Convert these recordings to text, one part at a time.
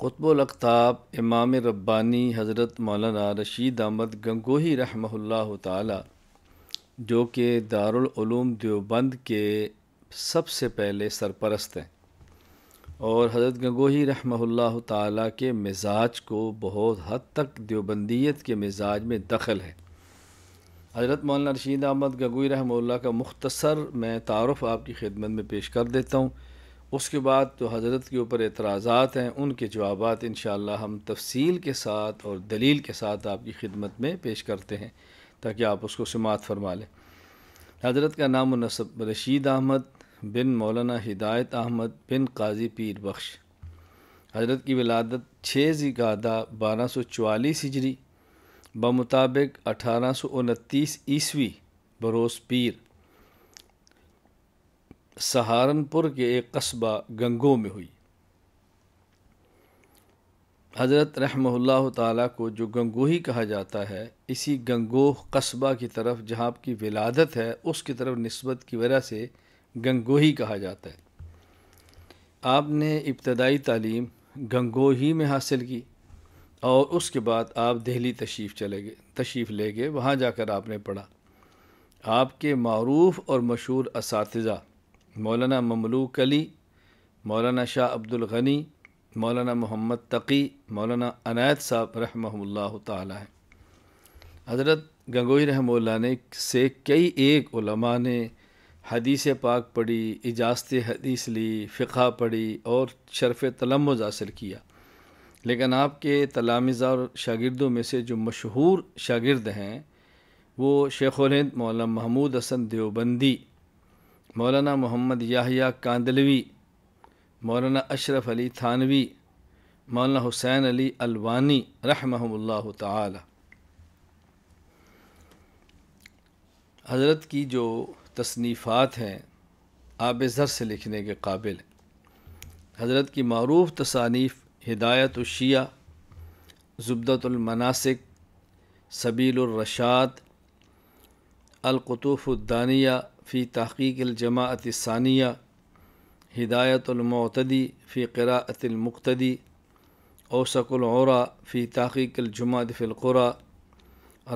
قطب الاقطاب امام ربانی حضرت مولانا رشید احمد گنگوہی رحمہ اللہ تعالی، جو کہ دارالعلوم دیوبند کے سب سے پہلے سرپرست ہیں، اور حضرت گنگوہی رحمہ اللہ تعالی کے مزاج کو بہت حد تک دیوبندیت کے مزاج میں دخل ہے۔ حضرت مولانا رشید احمد گنگوہی رحمہ اللہ کا مختصر میں تعارف آپ کی خدمت میں پیش کر دیتا ہوں۔ اس کے بعد جو حضرت کے اوپر اعتراضات ہیں ان کے جوابات انشاءاللہ ہم تفصیل کے ساتھ اور دلیل کے ساتھ آپ کی خدمت میں پیش کرتے ہیں تاکہ آپ اس کو سماعت فرما لیں۔ حضرت کا نام و نسب رشید احمد بن مولانا ہدایت احمد بن قاضی پیر بخش۔ حضرت کی ولادت 6 ذی-القعدہ 1244 ہجری بمطابق 1829 عیسوی بروز پیر سہارنپور کے ایک قصبہ گنگو میں ہوئی۔ حضرت رحمہ اللہ تعالیٰ کو جو گنگوہی کہا جاتا ہے، اسی گنگوہ قصبہ کی طرف جہاں آپ کی ولادت ہے اس کی طرف نسبت کی وجہ سے گنگوہی کہا جاتا ہے۔ آپ نے ابتدائی تعلیم گنگوہی میں حاصل کی اور اس کے بعد آپ دہلی تشریف لے گئے، وہاں جا کر آپ نے پڑھا۔ آپ کے معروف اور مشہور اساتذہ مولانا مملوک علی، مولانا شاہ عبد الغنی، مولانا محمد تقی، مولانا عنایت صاحب رحمہ اللہ تعالی ہیں۔ حضرت گنگوہی رحمہ اللہ نے سے کئی ایک علماء نے حدیث پاک پڑھی، اجازت حدیث لی، فقہ پڑھی اور شرف تلمذ حاصل کیا، لیکن آپ کے تلامذہ اور شاگردوں میں سے جو مشہور شاگرد ہیں وہ شیخ الہند مولانا محمود حسن دیوبندی، مولانا محمد یحییٰ کاندلوی، مولانا اشرف علی تھانوی، مولانا حسین علی الوانی رحمہم اللہ تعالی۔ حضرت کی جو تصنیفات ہیں آب زر سے لکھنے کے قابل ہیں۔ حضرت کی معروف تصانیف ہدایت الشیعہ، زبدۃ المناسک، سبیل الرشاد، القطوف الدانیہ فی تحقیق الجماعت الثانیہ، ہدایت المعتدی فی قراءۃ المقتدی، اوسق العریٰ فی تحقیق الجمعۃ فی القریٰ،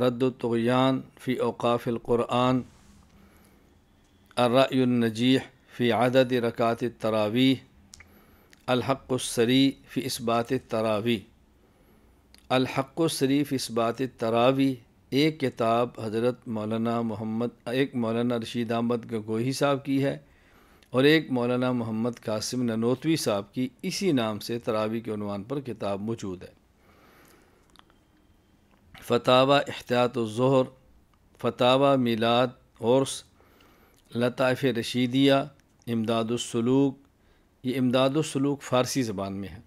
رد الطغیان فی اوقاف القرآن، الرأی النجیح فی عدد رکعات التراویح، الحق الصریح فی اثبات التراویح۔ الحق الصریح فی اثبات التراویح ایک کتاب حضرت مولانا رشید احمد گنگوہی صاحب کی ہے اور ایک مولانا محمد قاسم ننوتوی صاحب کی اسی نام سے تراویح کے عنوان پر کتاب موجود ہے۔ فتاوی احتیاط الظہر، فتاوی میلاد عرس، لطائف رشیدیہ، امداد السلوک، یہ امداد السلوک فارسی زبان میں ہے۔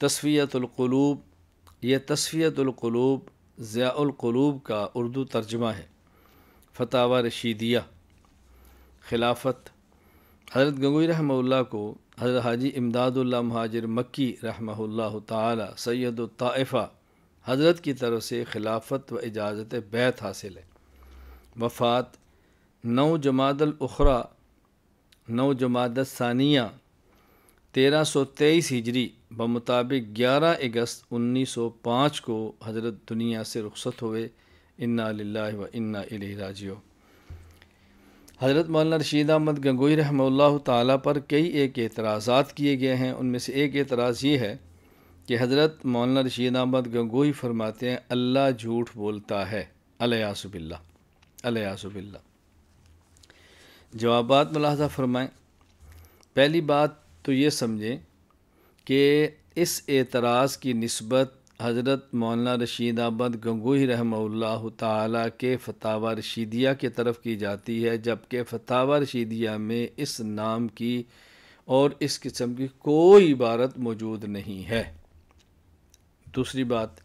تصفیۃ القلوب، یہ تصفیۃ القلوب ضیاء القلوب کا اردو ترجمہ ہے۔ فتاوی رشیدیہ۔ خلافت، حضرت گنگوہی رحمہ اللہ کو حضرت حاجی امداد اللہ مہاجر مکی رحمہ اللہ تعالی سید الطائفہ حضرت کی طرف سے خلافت و اجازت بیعت حاصل ہے۔ وفات 9 جمادی الاخری 9 جمادی الثانیہ 1323 ہجری بمطابق 11 اگست 1905 کو حضرت دنیا سے رخصت ہوئے۔ انا للہ و انا الیہ راجعون۔ حضرت مولانا رشید احمد گنگوہی رحمہ اللہ تعالیٰ پر کئی ایک اعتراضات کیے گئے ہیں۔ ان میں سے ایک اعتراض یہ ہے کہ حضرت مولانا رشید احمد گنگوہی فرماتے ہیں اللہ جھوٹ بولتا ہے، الیاذ باللہ، الیاذ باللہ۔ جوابات ملاحظہ فرمائیں۔ پہلی بات تو یہ سمجھیں کہ اس اعتراض کی نسبت حضرت مولانا رشید احمد گنگوہی رحمہ اللہ تعالیٰ کے فتاوی رشیدیہ کی طرف کی جاتی ہے، جبکہ فتاوی رشیدیہ میں اس نام کی اور اس قسم کی کوئی عبارت موجود نہیں ہے۔ دوسری بات،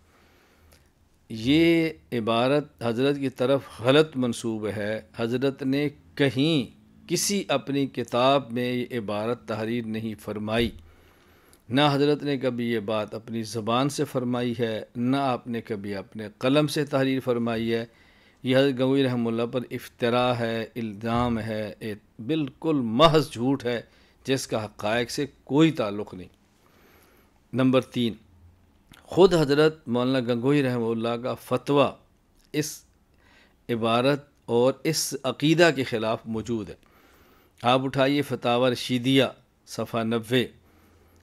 یہ عبارت حضرت کی طرف غلط منسوب ہے۔ حضرت نے کہیں کسی اپنی کتاب میں یہ عبارت تحریر نہیں فرمائی، نہ حضرت نے کبھی یہ بات اپنی زبان سے فرمائی ہے، نہ آپ نے کبھی اپنے قلم سے تحریر فرمائی ہے۔ یہ حضرت گنگوہی رحمہ اللہ پر افتراء ہے، الزام ہے، بالکل محض جھوٹ ہے جس کا حقائق سے کوئی تعلق نہیں۔ نمبر 3، خود حضرت مولانا گنگوہی رحمہ اللہ کا فتویٰ اس عبارت اور اس عقیدہ کے خلاف موجود ہے۔ آپ اٹھائیے فتاوی رشیدیہ صفحہ 90،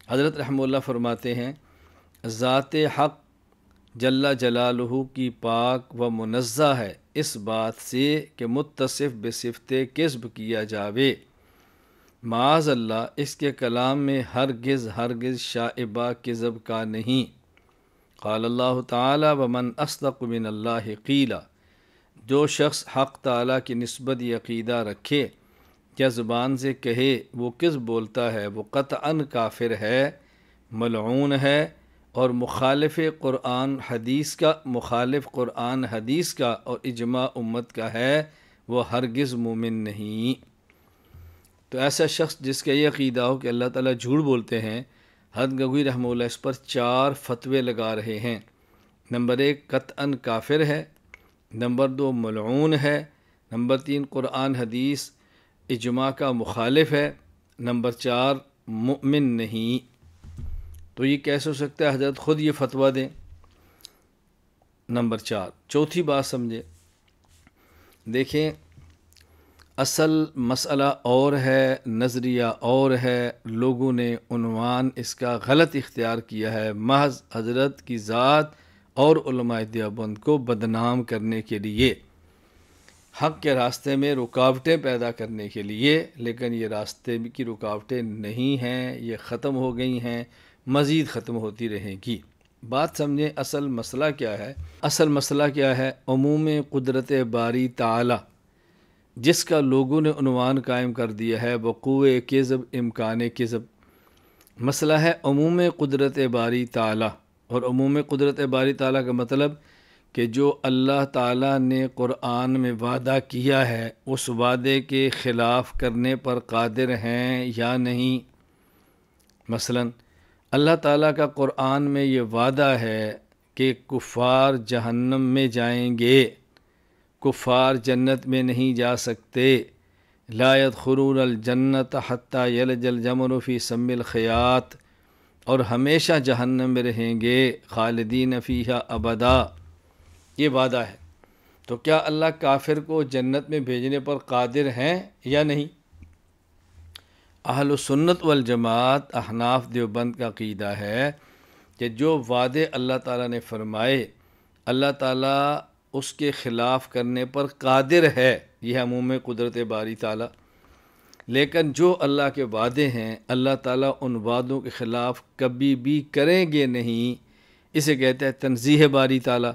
حضرت رحمہ اللہ فرماتے ہیں ذات حق جل جلالہ کی پاک و منزہ ہے اس بات سے کہ متصف بصفت کذب کیا جاوے، معاذ اللہ اس کے کلام میں ہرگز شائبہ کذب کا نہیں۔ قال اللہ تعالی ومن اصدق من اللہ قیلا، جو شخص حق تعالیٰ کی نسبت یہ عقیدہ رکھے یا زبان سے کہے وہ کذب بولتا ہے، وہ قطعاً کافر ہے، ملعون ہے اور مخالف قرآن حدیث کا اور اجماع امت کا ہے، وہ ہرگز مومن نہیں۔ تو ایسا شخص جس کا یہ عقیدہ ہو کہ اللہ تعالیٰ جھوٹ بولتے ہیں، حضرت گنگوہی رحمہ اللہ اس پر 4 فتوے لگا رہے ہیں۔ نمبر 1 قطعاً کافر ہے، نمبر 2 ملعون ہے، نمبر 3 قرآن حدیث اجماع کا مخالف ہے، نمبر 4 مؤمن نہیں۔ تو یہ کیسے ہو سکتا ہے؟ حضرت خود یہ فتویٰ دیں۔ نمبر 4، چوتھی بات سمجھے، دیکھیں اصل مسئلہ اور ہے، نظریہ اور ہے، لوگوں نے عنوان اس کا غلط اختیار کیا ہے محض حضرت کی ذات اور علماء دیوبند کو بدنام کرنے کے لیے، حق کے راستے میں رکاوٹیں پیدا کرنے کے لیے، لیکن یہ راستے کی رکاوٹیں نہیں ہیں، یہ ختم ہو گئی ہیں، مزید ختم ہوتی رہیں گی۔ بات سمجھیں اصل مسئلہ کیا ہے؟ اصل مسئلہ کیا ہے؟ عموم قدرت باری تعالی جس کا لوگوں نے عنوان قائم کر دیا ہے، وقوع کذب امکان کذب۔ مسئلہ ہے عموم قدرت باری تعالی، اور عموم قدرت باری تعالی کا مطلب کہ جو اللہ تعالیٰ نے قرآن میں وعدہ کیا ہے اس وعدے کے خلاف کرنے پر قادر ہیں یا نہیں۔ مثلا اللہ تعالیٰ کا قرآن میں یہ وعدہ ہے کہ کفار جہنم میں جائیں گے، کفار جنت میں نہیں جا سکتے، لا يدخلون الجنت حتی یلج الجمل فی سم الخیاط، اور ہمیشہ جہنم میں رہیں گے، خالدین فیہا ابدا، یہ وعدہ ہے۔ تو کیا اللہ کافر کو جنت میں بھیجنے پر قادر ہیں یا نہیں؟ اہل سنت والجماعت احناف دیوبند کا عقیدہ ہے کہ جو وعدے اللہ تعالیٰ نے فرمائے اللہ تعالیٰ اس کے خلاف کرنے پر قادر ہے، یہ عموم قدرت باری تعالیٰ۔ لیکن جو اللہ کے وعدے ہیں اللہ تعالیٰ ان وعدوں کے خلاف کبھی بھی کریں گے نہیں، اسے کہتے ہیں تنزیہ باری تعالیٰ۔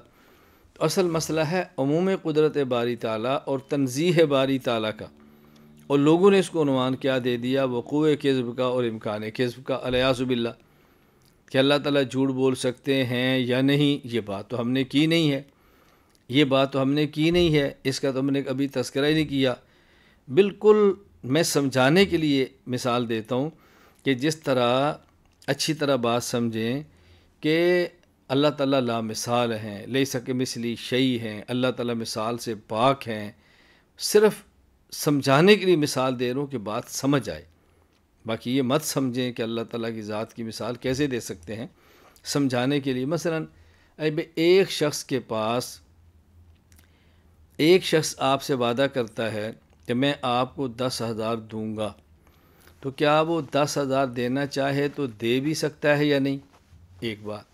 تو اصل مسئلہ ہے عموم قدرت باری تعالیٰ اور تنزیہ باری تعالیٰ کا، اور لوگوں نے اس کو عنوان کیا دے دیا؟ وقوع کذب کا اور امکان کذب کا، الیاذ باللہ، کہ اللہ تعالیٰ جھوٹ بول سکتے ہیں یا نہیں۔ یہ بات تو ہم نے کی نہیں ہے، اس کا تو ہم نے ابھی تذکرہ ہی نہیں کیا۔ بالکل میں سمجھانے کے لیے مثال دیتا ہوں کہ جس طرح اچھی طرح بات سمجھیں کہ اللہ تعالیٰ لا مثال ہیں، لیس کمثلہ شیء ہیں، اللہ تعالیٰ مثال سے پاک ہیں۔ صرف سمجھانے کے لیے مثال دے رہا ہوں کہ بات سمجھ آئے، باقی یہ مت سمجھیں کہ اللہ تعالیٰ کی ذات کی مثال کیسے دے سکتے ہیں۔ سمجھانے کے لیے مثلاً ایک شخص آپ سے وعدہ کرتا ہے کہ میں آپ کو 10,000 دوں گا، تو کیا وہ 10,000 دینا چاہے تو دے بھی سکتا ہے یا نہیں؟ ایک بات۔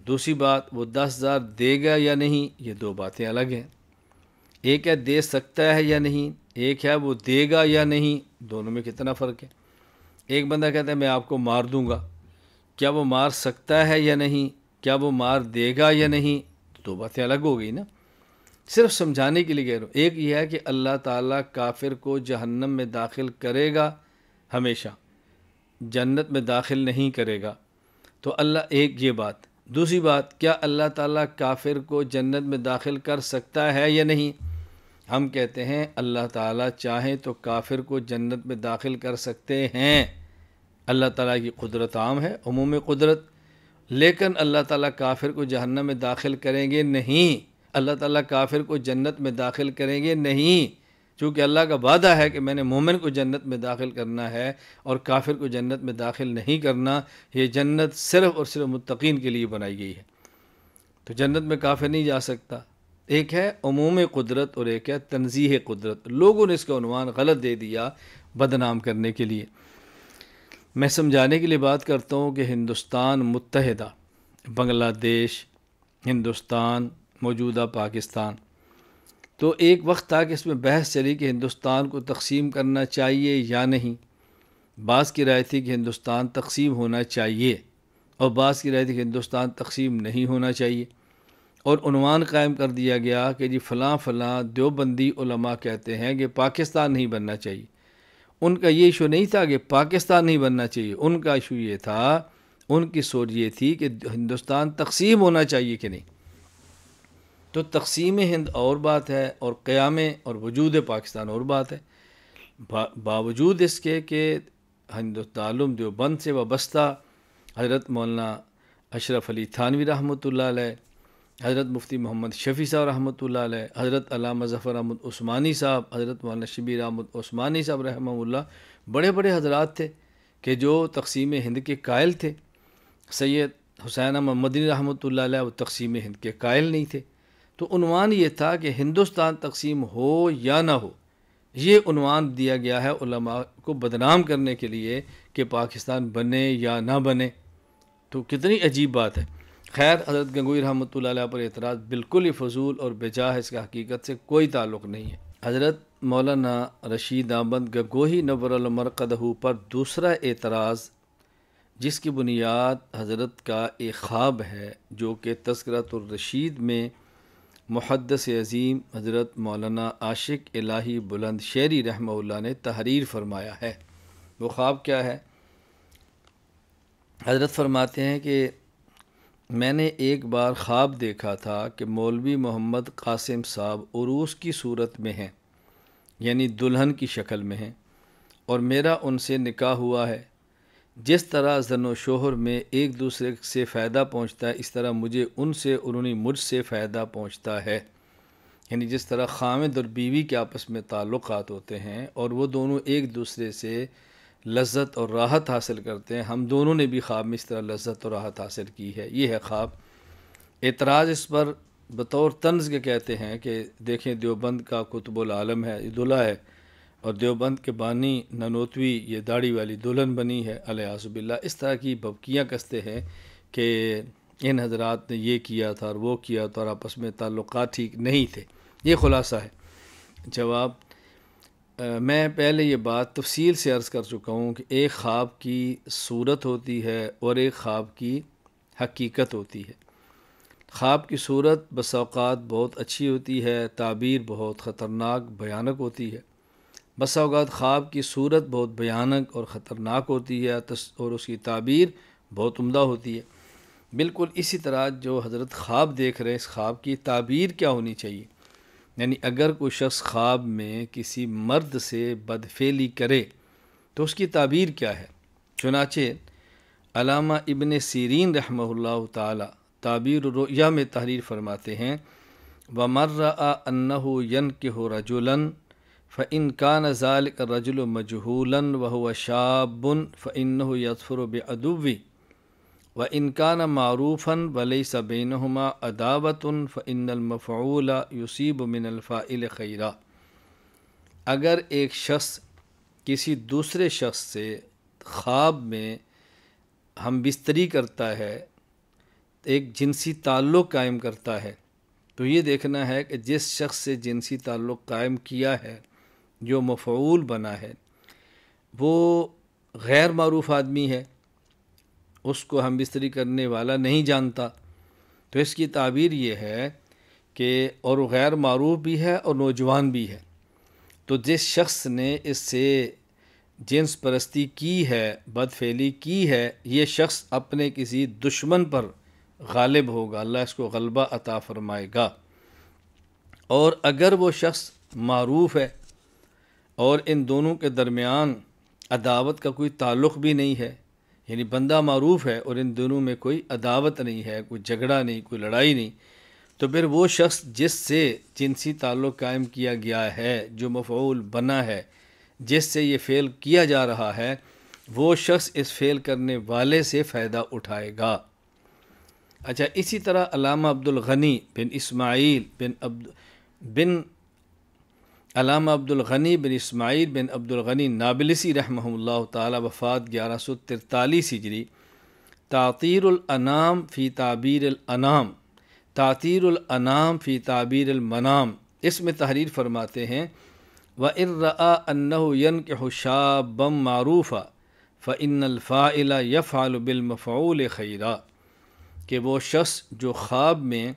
دوسری بات، وہ 10,000 دے گا یا نہیں، یہ 2 باتیں الگ ہیں۔ ایک ہے دے سکتا ہے یا نہیں، ایک ہے وہ دے گا یا نہیں، دونوں میں کتنا فرق ہے۔ ایک بندہ کہتا ہے میں آپ کو مار دوں گا، کیا وہ مار سکتا ہے یا نہیں، کیا وہ مار دے گا یا نہیں، 2 باتیں الگ ہو گئی نا۔ صرف سمجھانے کے لیے کہہ رہا ہوں۔ ایک یہ ہے کہ اللہ تعالیٰ کافر کو جہنم میں داخل کرے گا، ہمیشہ جنت میں داخل نہیں کرے گا، تو اللہ، ایک یہ بات۔ دوسری بات، کیا اللہ تعالیٰ کافر کو جنت میں داخل کر سکتا ہے یا نہیں؟ ہم کہتے ہیں اللہ تعالیٰ چاہیں تو کافر کو جنت میں داخل کر سکتے ہیں، اللہ تعالیٰ کی قدرت عام ہے، عموم قدرت، لیکن اللہ تعالیٰ کافر کو جہنم میں داخل کریں گے نہیں، اللہ تعالیٰ کافر کو جنت میں داخل کریں گے نہیں۔ چونکہ اللہ کا وعدہ ہے کہ میں نے مومن کو جنت میں داخل کرنا ہے اور کافر کو جنت میں داخل نہیں کرنا، یہ جنت صرف اور صرف متقین کے لیے بنائی گئی ہے۔ تو جنت میں کافر نہیں جا سکتا۔ ایک ہے عموم قدرت اور ایک ہے تنزیہ قدرت۔ لوگوں نے اس کا عنوان غلط دے دیا بدنام کرنے کے لیے۔ میں سمجھانے کے لیے بات کرتا ہوں کہ ہندوستان متحدہ، بنگلہ دیش، ہندوستان، موجودہ پاکستان، تو ایک وقت تھا کہ اس میں بحث چلی کہ ہندوستان کو تقسیم کرنا چاہیے یا نہیں۔ بعض کی رائے تھی کہ ہندوستان تقسیم ہونا چاہیے اور بعض کی رائے تھی کہ ہندوستان تقسیم نہیں ہونا چاہیے، اور عنوان قائم کر دیا گیا کہ جی فلاں فلاں دیوبندی علماء کہتے ہیں کہ پاکستان نہیں بننا چاہیے۔ ان کا یہ ایشو نہیں تھا کہ پاکستان نہیں بننا چاہیے، ان کا ایشو یہ تھا، ان کی سوچ یہ تھی کہ ہندوستان تقسیم ہونا چاہیے کہ نہیں۔ تو تقسیم ہند اور بات ہے اور قیام اور وجود پاکستان اور بات ہے۔ باوجود اس کے کہ دارالعلوم دیوبند سے وابستہ حضرت مولانا اشرف علی تھانوی رحمۃ اللہ علیہ، حضرت مفتی محمد شفیع صاحب رحمۃ اللہ علیہ، حضرت علامہ ظفر احمد عثمانی صاحب، حضرت مولانا شبیر احمد عثمانی صاحب رحمہ اللہ، بڑے بڑے حضرات تھے کہ جو تقسیم ہند کے قائل تھے۔ سید حسین احمد مدنی رحمۃ اللہ علیہ وہ تقسیم ہند کے قائل نہیں تھے۔ تو عنوان یہ تھا کہ ہندوستان تقسیم ہو یا نہ ہو، یہ عنوان دیا گیا ہے علماء کو بدنام کرنے کے لیے کہ پاکستان بنے یا نہ بنے۔ تو کتنی عجیب بات ہے۔ خیر، حضرت گنگوئی رحمۃ اللہ علیہ پر اعتراض بالکل ہی فضول اور بے جا ہے، اس کا حقیقت سے کوئی تعلق نہیں ہے۔ حضرت مولانا رشید احمد گنگوئی نور المرقدہ پر دوسرا اعتراض، جس کی بنیاد حضرت کا ایک خواب ہے جو کہ تذکرۃ الرشید میں محدث عظیم حضرت مولانا عاشق الہی بلند شہری رحمہ اللہ نے تحریر فرمایا ہے۔ وہ خواب کیا ہے؟ حضرت فرماتے ہیں کہ میں نے ایک بار خواب دیکھا تھا کہ مولوی محمد قاسم صاحب عروس کی صورت میں ہیں، یعنی دلہن کی شکل میں ہیں، اور میرا ان سے نکاح ہوا ہے۔ جس طرح زن و شوہر میں ایک دوسرے سے فائدہ پہنچتا ہے، اس طرح مجھے ان سے اور انہیں مجھ سے فائدہ پہنچتا ہے۔ یعنی جس طرح خامد اور بیوی کے آپس میں تعلقات ہوتے ہیں اور وہ دونوں ایک دوسرے سے لذت اور راحت حاصل کرتے ہیں، ہم دونوں نے بھی خواب میں اس طرح لذت اور راحت حاصل کی ہے۔ یہ ہے خواب۔ اعتراض اس پر بطور طنز کے کہتے ہیں کہ دیکھیں دیوبند کا قطب العالم ہے، یہ دلہا ہے، اور دیوبند کے بانی ننوتوی یہ داڑھی والی دلہن بنی ہے، الیاذ باللہ۔ اس طرح کی ببکیاں کستے ہیں کہ ان حضرات نے یہ کیا تھا اور وہ کیا تھا اور آپس میں تعلقات ٹھیک نہیں تھے۔ یہ خلاصہ ہے۔ جواب، میں پہلے یہ بات تفصیل سے عرض کر چکا ہوں کہ ایک خواب کی صورت ہوتی ہے اور ایک خواب کی حقیقت ہوتی ہے۔ خواب کی صورت بسا اوقات بہت اچھی ہوتی ہے، تعبیر بہت خطرناک بھیانک ہوتی ہے۔ بسا اوقات خواب کی صورت بہت بھیانک اور خطرناک ہوتی ہے اور اس کی تعبیر بہت عمدہ ہوتی ہے۔ بالکل اسی طرح جو حضرت خواب دیکھ رہے ہیں، اس خواب کی تعبیر کیا ہونی چاہیے؟ یعنی اگر کوئی شخص خواب میں کسی مرد سے بدفعلی کرے تو اس کی تعبیر کیا ہے؟ چنانچہ علامہ ابن سیرین رحمہ اللہ تعالی تعبیر الرؤیا میں تحریر فرماتے ہیں، وَمَن رَأَى أَنَّهُ يَنكِحُ رَجُلًا فَإِن كَانَ ذَلِكَ الرَّجُلُ مَجْهُولًا وَهُوَ شَابٌ فَإِنَّهُ يَظْفَرُ بِعَدُوِّهِ وَإِن كَانَ مَعْرُوفًا وَلَيْسَ بَيْنَهُمَا عَدَاوَةٌ فَإِنَّ الْمَفْعُولَ يُصِيبُ مِنَ الْفَاعِلِ خَيْرًا۔ اگر ایک شخص کسی دوسرے شخص سے خواب میں ہم بستری کرتا ہے، ایک جنسی تعلق قائم کرتا ہے، تو یہ دیکھنا ہے کہ جس شخص سے جنسی تعلق قائم کیا ہے، جو مفعول بنا ہے، وہ غیر معروف آدمی ہے، اس کو ہم بستری کرنے والا نہیں جانتا، تو اس کی تعبیر یہ ہے کہ اور وہ غیر معروف بھی ہے اور نوجوان بھی ہے، تو جس شخص نے اس سے جنس پرستی کی ہے، بدفعلی کی ہے، یہ شخص اپنے کسی دشمن پر غالب ہوگا، اللہ اس کو غلبہ عطا فرمائے گا۔ اور اگر وہ شخص معروف ہے اور ان دونوں کے درمیان عداوت کا کوئی تعلق بھی نہیں ہے، یعنی بندہ معروف ہے اور ان دونوں میں کوئی عداوت نہیں ہے، کوئی جھگڑا نہیں، کوئی لڑائی نہیں، تو پھر وہ شخص جس سے جنسی تعلق قائم کیا گیا ہے، جو مفعول بنا ہے، جس سے یہ فعل کیا جا رہا ہے، وہ شخص اس فعل کرنے والے سے فائدہ اٹھائے گا۔ اچھا، اسی طرح علامہ عبدالغنی بن اسماعیل بن علامہ عبدالغنی بن اسماعیل بن عبدالغنی نابلسی رحمہ اللہ تعالی، وفات 1143 ہجری، تعطیر الانام فی تعبیر الانام، تعطیر الانام فی تعبیر المنام، اس میں تحریر فرماتے ہیں وَإِن رَأَى أَنَّهُ يَنْكِحُ شَابًّا مَعْرُوفًا فَإِنَّ الْفَاعِلَ يَفْعَلُ بِالْمَفْعُولِ خَيْرًا، کہ وہ شخص جو خواب میں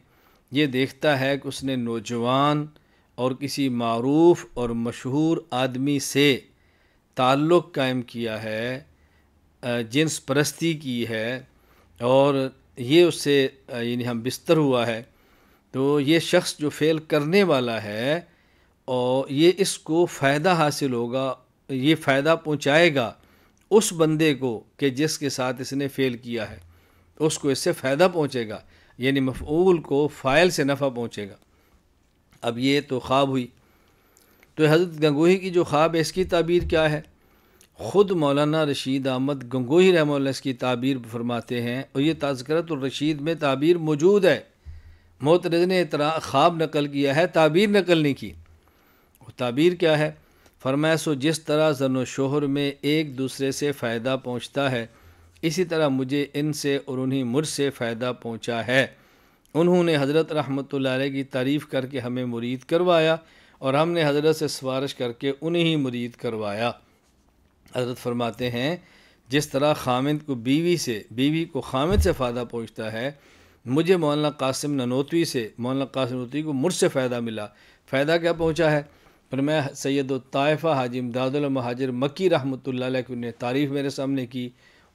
یہ دیکھتا ہے کہ اس نے نوجوان اور کسی معروف اور مشہور آدمی سے تعلق قائم کیا ہے، جنس پرستی کی ہے، اور یہ اس سے یعنی ہم بستر ہوا ہے، تو یہ شخص جو فعل کرنے والا ہے اور یہ اس کو فائدہ حاصل ہوگا، یہ فائدہ پہنچائے گا اس بندے کو کہ جس کے ساتھ اس نے فعل کیا ہے، اس کو اس سے فائدہ پہنچے گا، یعنی مفعول کو فاعل سے نفع پہنچے گا۔ اب یہ تو خواب ہوئی، تو حضرت گنگوہی کی جو خواب ہے اس کی تعبیر کیا ہے؟ خود مولانا رشید احمد گنگوہی رحمہ اللہ اس کی تعبیر فرماتے ہیں، اور یہ تذکرۃ الرشید میں تعبیر موجود ہے۔ معترض نے خواب نقل کیا ہے، تعبیر نقل نہیں کی۔ وہ تعبیر کیا ہے؟ فرمایا سو جس طرح زن و شوہر میں ایک دوسرے سے فائدہ پہنچتا ہے، اسی طرح مجھے ان سے اور انہیں مجھ سے فائدہ پہنچا ہے۔ انہوں نے حضرت رحمۃ اللہ علیہ کی تعریف کر کے ہمیں مرید کروایا، اور ہم نے حضرت سے سفارش کر کے انہیں ہی مرید کروایا۔ حضرت فرماتے ہیں جس طرح خامند کو بیوی کو خامند سے فائدہ پہنچتا ہے، مجھے مولانا قاسم نانوتوی کو مجھ سے فائدہ ملا۔ فائدہ کیا پہنچا ہے؟ فرمایا سید الطائفہ حاجی امداد المہاجر مکی رحمۃ اللہ علیہ کی نے تعریف میرے سامنے کی،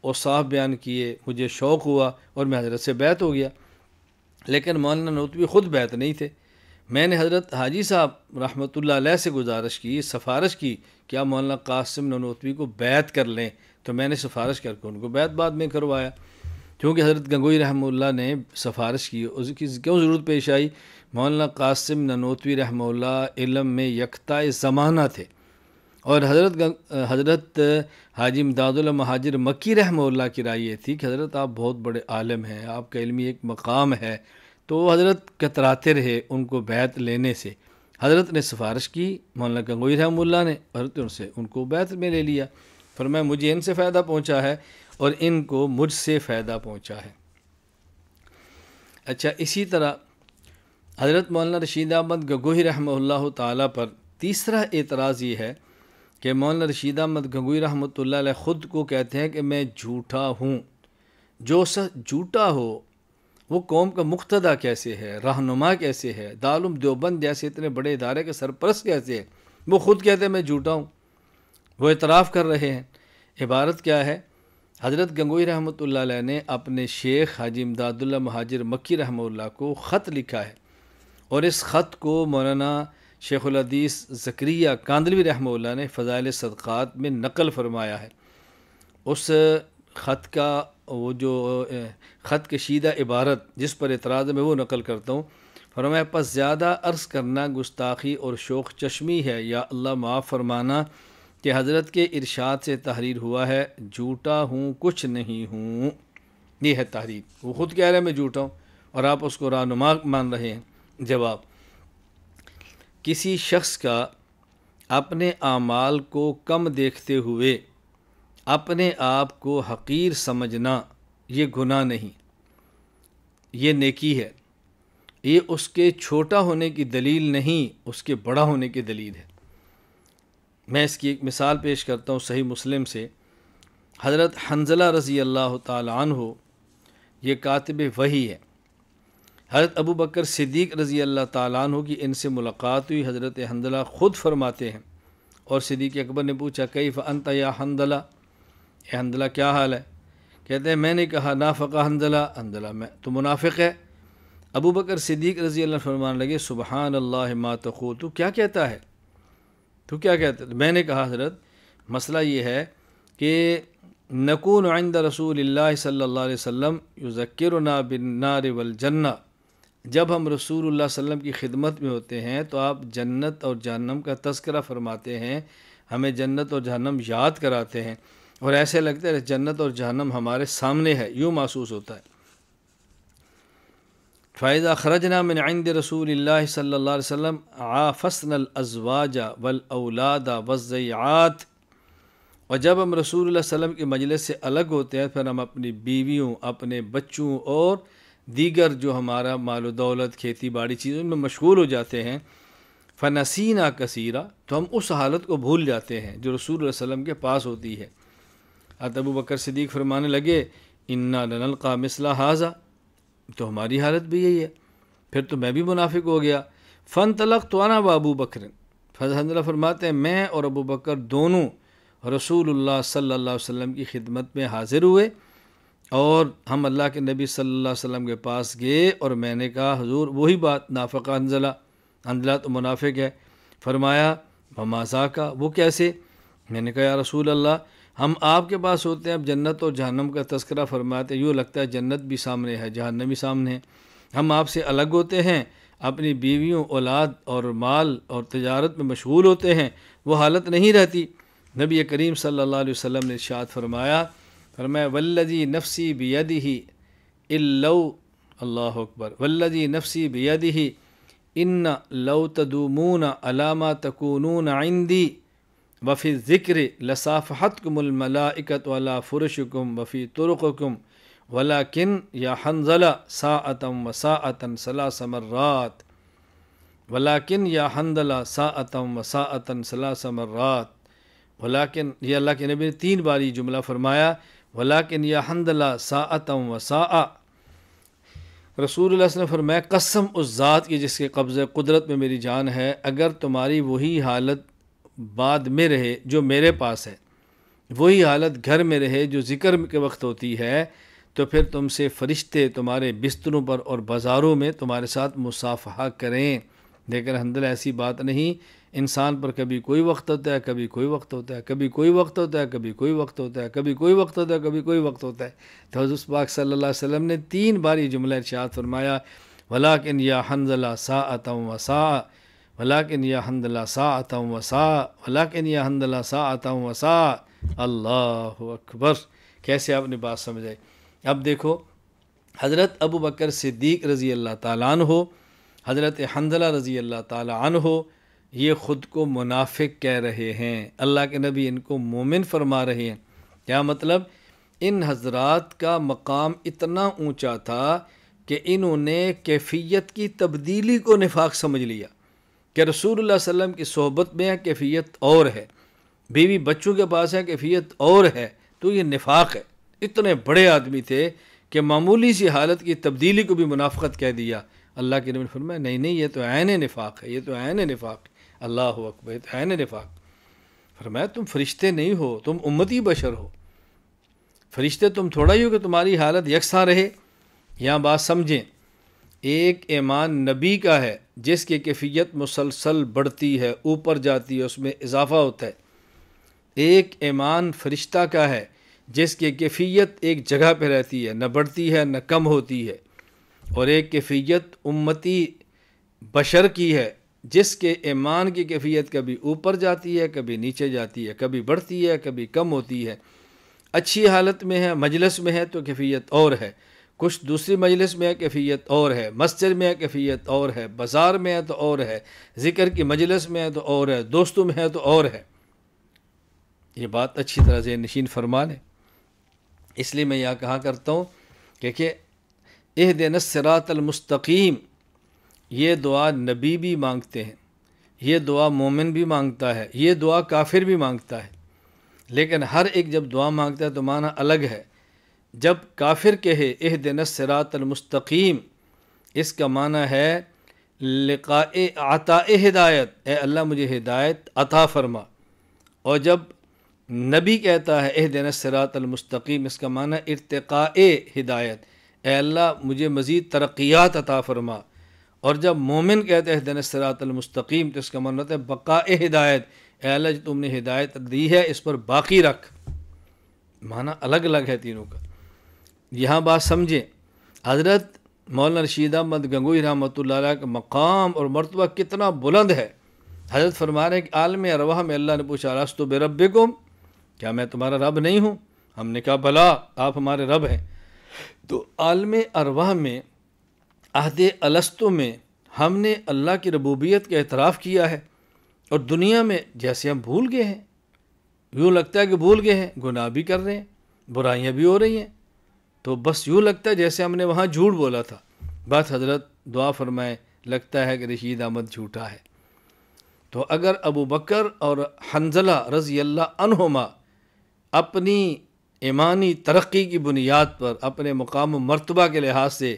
اوصاف بیان کیے، مجھے شوق ہوا اور میں حضرت سے بیعت ہو گیا۔ لیکن مولانا نانوتوی خود بیعت نہیں تھے۔ میں نے حضرت حاجی صاحب رحمۃ اللہ علیہ سے سفارش کی کہ آپ مولانا قاسم نانوتوی کو بیعت کر لیں، تو میں نے سفارش کر کے ان کو بیعت بعد میں کروایا۔ کیونکہ حضرت گنگوہی رحمہ اللہ نے سفارش کی، اس کی کیوں ضرورت پیش آئی؟ مولانا قاسم نانوتوی رحمہ اللہ علم میں یکتا زمانہ تھے، اور حضرت حاجی امداد المہاجر مکی رحمہ اللہ کی رائے یہ تھی کہ حضرت آپ بہت بڑے عالم ہیں، آپ کا علمی ایک مقام ہے، تو حضرت کتراتے رہے ان کو بیعت لینے سے۔ حضرت نے سفارش کی مولانا گنگوہی رحمہ اللہ نے، حضرت ان کو بیعت میں لے لیا۔ فرمایا مجھے ان سے فائدہ پہنچا ہے اور ان کو مجھ سے فائدہ پہنچا ہے۔ اچھا، اسی طرح حضرت مولانا رشید احمد گنگوہی رحمہ اللہ تعالیٰ پر تیسرا اعتراض یہ ہے کہ مولانا رشید احمد گنگوہی رحمۃ اللہ علیہ خود کو کہتے ہیں کہ میں جھوٹا ہوں۔ جو شخص جھوٹا ہو وہ قوم کا مقتدی کیسے ہے، رہنما کیسے ہے، دارالعلوم دیوبند جیسے اتنے بڑے ادارے کے سرپرست کیسے ہے؟ وہ خود کہتے ہیں میں جھوٹا ہوں، وہ اعتراف کر رہے ہیں۔ عبارت کیا ہے؟ حضرت گنگوہی رحمۃ اللہ علیہ نے اپنے شیخ حاجی امداد اللہ مہاجر مکی رحمہ اللہ کو خط لکھا ہے، اور اس خط کو مولانا شیخ الحدیث زکریا کاندلوی رحمہ اللہ نے فضائل صدقات میں نقل فرمایا ہے۔ اس خط کا وہ جو خط کشیدہ عبارت جس پر اعتراض میں وہ نقل کرتا ہوں۔ فرمایا پس زیادہ عرض کرنا گستاخی اور شوق چشمی ہے، یا اللہ معاف فرمانا کہ حضرت کے ارشاد سے تحریر ہوا ہے، جھوٹا ہوں کچھ نہیں ہوں۔ یہ ہے تحریر، وہ خود کہہ رہے ہیں میں جھوٹا ہوں اور آپ اس کو رہنما مان رہے ہیں۔ جواب: کسی شخص کا اپنے اعمال کو کم دیکھتے ہوئے اپنے آپ کو حقیر سمجھنا یہ گناہ نہیں، یہ نیکی ہے۔ یہ اس کے چھوٹا ہونے کی دلیل نہیں، اس کے بڑا ہونے کی دلیل ہے۔ میں اس کی ایک مثال پیش کرتا ہوں صحیح مسلم سے۔ حضرت حنظلہ رضی اللہ تعالی عنہ یہ کاتب وحی ہے۔ حضرت ابو بکر صدیق رضی اللہ تعالیٰ عنہ کی ان سے ملاقات ہوئی۔ حضرت حنظلہ خود فرماتے ہیں، اور صدیق اکبر نے پوچھا کیف انت یا حنظلہ، اے حنظلہ کیا حال ہے؟ کہتے ہیں میں نے کہا نافق حنظلہ میں تو منافق ہے۔ ابو بکر صدیق رضی اللہ عنہ فرمانے لگے سبحان اللہ ما تقول، تو کیا کہتا ہے، تو کیا کہتا ہے؟ میں نے کہا حضرت مسئلہ یہ ہے کہ نکون عند رسول اللہ صلی اللہ علیہ وسلم یذکرنا بالنار والجنہ، جب ہم رسول اللہ صلی اللہ علیہ وسلم کی خدمت میں ہوتے ہیں تو آپ جنت اور جہنم کا تذکرہ فرماتے ہیں، ہمیں جنت اور جہنم یاد کراتے ہیں، اور ایسے لگتا ہے جنت اور جہنم ہمارے سامنے ہے، یوں محسوس ہوتا ہے۔ فَإِذَا خَرَجْنَا مِنْ عِنْدِ رسول اللہ صلی اللہ علیہ وسلم عَافَسْنَا الْأَزْوَاجَ وَالْأَوْلَادَ وَالزَّيْعَاتِ، اور جب ہم رسول اللہ صلی اللہ علیہ وسلم کی مجلس سے الگ ہوتے ہیں، پھر ہم اپنی بیویوں، اپنے بچوں اور دیگر جو ہمارا مال و دولت، کھیتی باڑی چیزوں میں مشغول ہو جاتے ہیں، فَنَسِينَا كَثِيرًا، تو ہم اس حالت کو بھول جاتے ہیں جو رسول اللہ صلی اللہ علیہ وسلم کے پاس ہوتی ہے۔ حضرت ابو بکر صدیق فرمانے لگے اِنَّا لَنَلْقَى مِثْلَ هَذَا، تو ہماری حالت بھی یہی ہے، پھر تو میں بھی منافق ہو گیا۔ فَانْطَلَقْتُ أَنَا وَأَبُو بَكْرٍ، حضرت فرماتے ہیں میں اور ابو بکر دونوں رسول اللہ صلی اللہ علیہ وسلم کی خدمت میں حاضر ہوئے، اور ہم اللہ کے نبی صلی اللہ علیہ وسلم کے پاس گئے، اور میں نے کہا حضور وہی بات، نافق حنظلہ، حنظلہ تو منافق ہے۔ فرمایا وَمَا ذَاكَ، وہ کیسے؟ میں نے کہا یا رسول اللہ ہم آپ کے پاس ہوتے ہیں، اب جنت اور جہنم کا تذکرہ فرماتے ہیں، یوں لگتا ہے جنت بھی سامنے ہے، جہنم بھی سامنے ہے۔ ہم آپ سے الگ ہوتے ہیں، اپنی بیویوں، اولاد اور مال اور تجارت میں مشغول ہوتے ہیں، وہ حالت نہیں رہتی۔ نبی کریم صلی اللہ علیہ وسلم نے ارشاد فرمایا والذی نفسی بیدہ لو، اللہ اکبر، والذی نفسی بیدہ ان لو تدومون علی ما تکونون عندی وفی الذکر لصافحتکم الملائکۃ علی فرشکم وفی طرقکم ولکن یا حنظلہ ساعۃ وساعۃ ثلاث مرات، ولکن یا حنظلہ ساعۃ وساعۃ ثلاث مرات، ولیکن یہ اللہ کے نبی نے 3 بار یہ جملہ فرمایا، ولیکن یا حنظلہ ساعۃ وساعۃ۔ رسول اللہ صلی اللہ علیہ وسلم فرمایا قسم اس ذات کی جس کے قبضہ قدرت میں میری جان ہے، اگر تمہاری وہی حالت بعد میں رہے جو میرے پاس ہے، وہی حالت گھر میں رہے جو ذکر کے وقت ہوتی ہے، تو پھر تم سے فرشتے تمہارے بستروں پر اور بازاروں میں تمہارے ساتھ مصافحہ کریں۔ لیکن الحمدللہ ایسی بات نہیں، انسان پر کبھی کوئی وقت ہوتا ہے، کبھی کوئی وقت ہوتا ہے، کبھی کوئی وقت ہوتا ہے، کبھی کوئی وقت ہوتا ہے، کبھی کوئی وقت ہوتا ہے، کبھی کوئی وقت ہوتا ہے۔ تو حضرت پاک صلی اللہ علیہ وسلم نے 3 بار یہ جملہ ارشاد فرمایا ولیکن یا حنظلہ ساعۃ وساعۃ، ولیکن یا حنظلہ ساعۃ وساعۃ، ولیکن یا حنظلہ ساعۃ وساعۃ۔ اللہ اکبر، کیسے آپ نے بات سمجھائی۔ اب دیکھو حضرت ابو بکر صدیق رضی اللہ تعالیٰ عنہ، حضرت حنظلہ رضی اللہ تعالیٰ عنہ، یہ خود کو منافق کہہ رہے ہیں، اللہ کے نبی ان کو مومن فرما رہے ہیں۔ کیا مطلب؟ ان حضرات کا مقام اتنا اونچا تھا کہ انہوں نے کیفیت کی تبدیلی کو نفاق سمجھ لیا کہ رسول اللہ صلی اللہ علیہ وسلم کی صحبت میں ہے کیفیت اور ہے، بیوی بچوں کے پاس ہے کیفیت اور ہے، تو یہ نفاق ہے۔ اتنے بڑے آدمی تھے کہ معمولی سی حالت کی تبدیلی کو بھی منافقت کہہ دیا۔ اللہ کے نبی نے فرمایا نہیں نہیں، یہ تو عین نفاق ہے، یہ تو عین نفاق ہے۔ اللہ اکبر، یہ تو عین نفاق۔ فرمایا تم فرشتے نہیں ہو، تم امتی بشر ہو، فرشتے تم تھوڑا ہی ہو کہ تمہاری حالت یکساں رہے۔ یہاں بات سمجھیں، ایک ایمان نبی کا ہے جس کی کیفیت مسلسل بڑھتی ہے، اوپر جاتی ہے، اس میں اضافہ ہوتا ہے۔ ایک ایمان فرشتہ کا ہے جس کی کیفیت ایک جگہ پہ رہتی ہے، نہ بڑھتی ہے نہ کم ہوتی ہے۔ اور ایک کیفیت امتی بشر کی ہے جس کے ایمان کی کیفیت کبھی اوپر جاتی ہے، کبھی نیچے جاتی ہے، کبھی بڑھتی ہے، کبھی کم ہوتی ہے۔ اچھی حالت میں ہے، مجلس میں ہے تو کیفیت اور ہے، کچھ دوسری مجلس میں ہے کیفیت اور ہے، مسجد میں ہے کیفیت اور ہے، بازار میں ہے تو اور ہے، ذکر کی مجلس میں ہے تو اور ہے، دوستوں میں ہے تو اور ہے۔ یہ بات اچھی طرح سے نشین فرما لیں۔ اس لیے میں یہاں کہا کرتا ہوں کہ اہدنا الصراط المستقیم، یہ دعا نبی بھی مانگتے ہیں، یہ دعا مومن بھی مانگتا ہے، یہ دعا کافر بھی مانگتا ہے، لیکن ہر ایک جب دعا مانگتا ہے تو معنی الگ ہے۔ جب کافر کہے اہدنا الصراط المستقیم، اس کا معنی ہے لقاء عطاء ہدایت، اے اللہ مجھے ہدایت عطا فرما۔ اور جب نبی کہتا ہے اہدنا الصراط المستقیم، اس کا معنی ارتقاء ہدایت، اے اللہ مجھے مزید ترقیات عطا فرما۔ اور جب مومن کہتے ہیں اہدنا الصراط المستقیم تو اس کا معنی ہوتا ہے بقاء ہدایت، اے اللہ جو تم نے ہدایت دی ہے اس پر باقی رکھ۔ معنی الگ الگ ہے تینوں کا۔ یہاں بات سمجھیں، حضرت مولانا رشید احمد گنگوہی رحمۃ اللہ علیہ کا مقام اور مرتبہ کتنا بلند ہے۔ حضرت فرما رہے ہیں کہ عالم ارواح میں اللہ نے پوچھا الستو بربکم، کیا میں تمہارا رب نہیں ہوں؟ ہم نے کہا بلا، آپ ہمارے رب ہیں۔ تو عالم ارواح میں عہد الستو میں ہم نے اللہ کی ربوبیت کا اعتراف کیا ہے، اور دنیا میں جیسے ہم بھول گئے ہیں، یوں لگتا ہے کہ بھول گئے ہیں، گناہ بھی کر رہے ہیں، برائیاں بھی ہو رہی ہیں، تو بس یوں لگتا ہے جیسے ہم نے وہاں جھوٹ بولا تھا۔ بس حضرت دعا فرمائے، لگتا ہے کہ رشید احمد جھوٹا ہے۔ تو اگر ابو بکر اور حنظلہ رضی اللہ عنہما اپنی ایمانی ترقی کی بنیاد پر اپنے مقام و مرتبہ کے لحاظ سے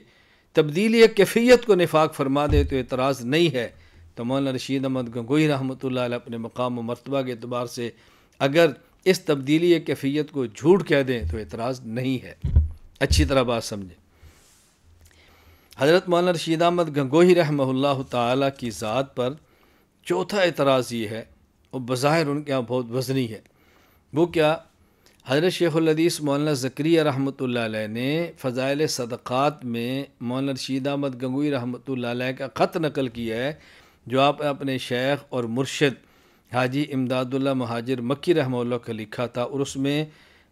تبدیلی کیفیت کو نفاق فرما دے تو اعتراض نہیں ہے، تو مولانا رشید احمد گنگوہی رحمۃ اللہ علیہ اپنے مقام و مرتبہ کے اعتبار سے اگر اس تبدیلی کیفیت کو جھوٹ کہہ دیں تو اعتراض نہیں ہے۔ اچھی طرح بات سمجھیں۔ حضرت مولانا رشید احمد گنگوہی رحمہ اللہ تعالیٰ کی ذات پر چوتھا اعتراض یہ ہے، اور بظاہر ان کے یہاں بہت وزنی ہے، وہ کیا؟ حضرت شیخ الحدیث مولانا زکریا رحمۃ اللہ علیہ نے فضائل صدقات میں مولانا رشید احمد گنگوہی رحمۃ اللہ علیہ کا خط نقل کیا ہے، جو آپ اپنے شیخ اور مرشد حاجی امداد اللہ مہاجر مکی رحمہ اللہ کا لکھا تھا، اور اس میں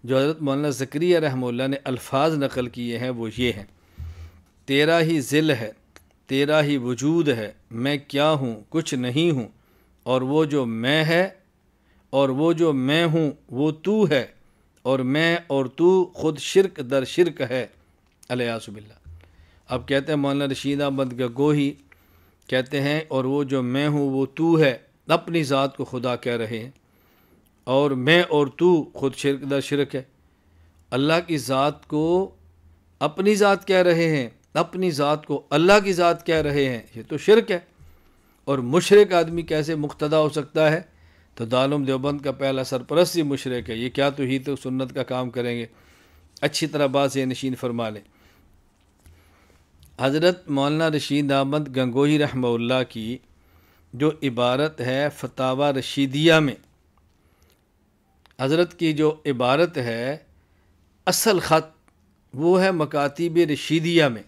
جو حضرت مولانا زکریا رحمہ اللہ نے الفاظ نقل کیے ہیں وہ یہ ہیں: تیرا ہی ذل ہے، تیرا ہی وجود ہے، میں کیا ہوں کچھ نہیں ہوں، اور وہ جو میں ہے اور وہ جو میں ہوں وہ تو ہے، اور میں اور تو خود شرک در شرک ہے، الیاذ باللہ۔ اب کہتے ہیں مولانا رشید احمد گنگوہی کہتے ہیں اور وہ جو میں ہوں وہ تو ہے، اپنی ذات کو خدا کہہ رہے ہیں، اور میں اور تو خود شرک در شرک ہے۔ اللہ کی ذات کو اپنی ذات کہہ رہے ہیں، اپنی ذات کو اللہ کی ذات کہہ رہے ہیں، یہ تو شرک ہے۔ اور مشرک آدمی کیسے مقتدا ہو سکتا ہے؟ تو دارالعلوم دیوبند کا پہلا سرپرست ہی مشرک ہے، یہ کیا توحید و سنت کا کام کریں گے؟ اچھی طرح بات سے نشین فرما لیں۔ حضرت مولانا رشید احمد گنگوہی رحمہ اللہ کی جو عبارت ہے فتاوی رشیدیہ میں، حضرت کی جو عبارت ہے اصل خط وہ ہے مکاتیب رشیدیہ میں،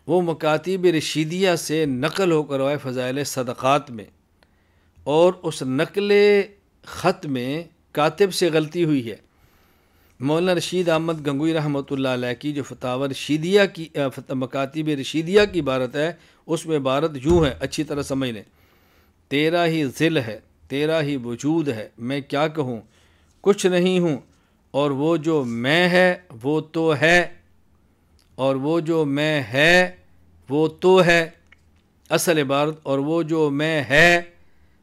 وہ مکاتیب رشیدیہ سے نقل ہو کر آئے فضائل صدقات میں، اور اس نقل خط میں کاتب سے غلطی ہوئی ہے۔ مولانا رشید احمد گنگوہی رحمۃ اللہ علیہ کی جو فتاوی رشیدیہ کی مکاتیب رشیدیہ کی عبارت ہے، اس میں عبارت یوں ہے، اچھی طرح سمجھ لیں: تیرا ہی ذل ہے، تیرا ہی وجود ہے، میں کیا کہوں کچھ نہیں ہوں، اور وہ جو میں ہے وہ تو ہے، اور وہ جو میں ہے وہ تو ہے۔ اصل عبارت اور وہ جو میں ہے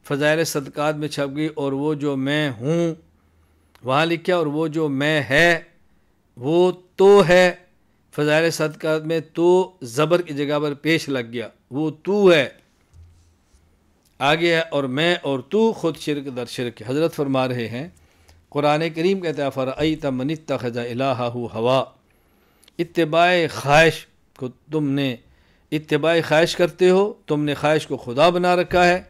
فضائل صدقات میں چھپ گئی، اور وہ جو میں ہوں وہاں لکھا، اور وہ جو میں ہے وہ تو ہے، فضائل صدقات میں تو زبر کی جگہ پر پیش لگ گیا، وہ تو ہے، آگے ہے اور میں اور تو خود شرک در شرک۔ حضرت فرما رہے ہیں قرآن کریم کہتا ہے فرأیت من اتخذ الہہ ہوا، اتباع خواہش کو تم نے اتباع خواہش کرتے ہو، تم نے خواہش کو خدا بنا رکھا ہے،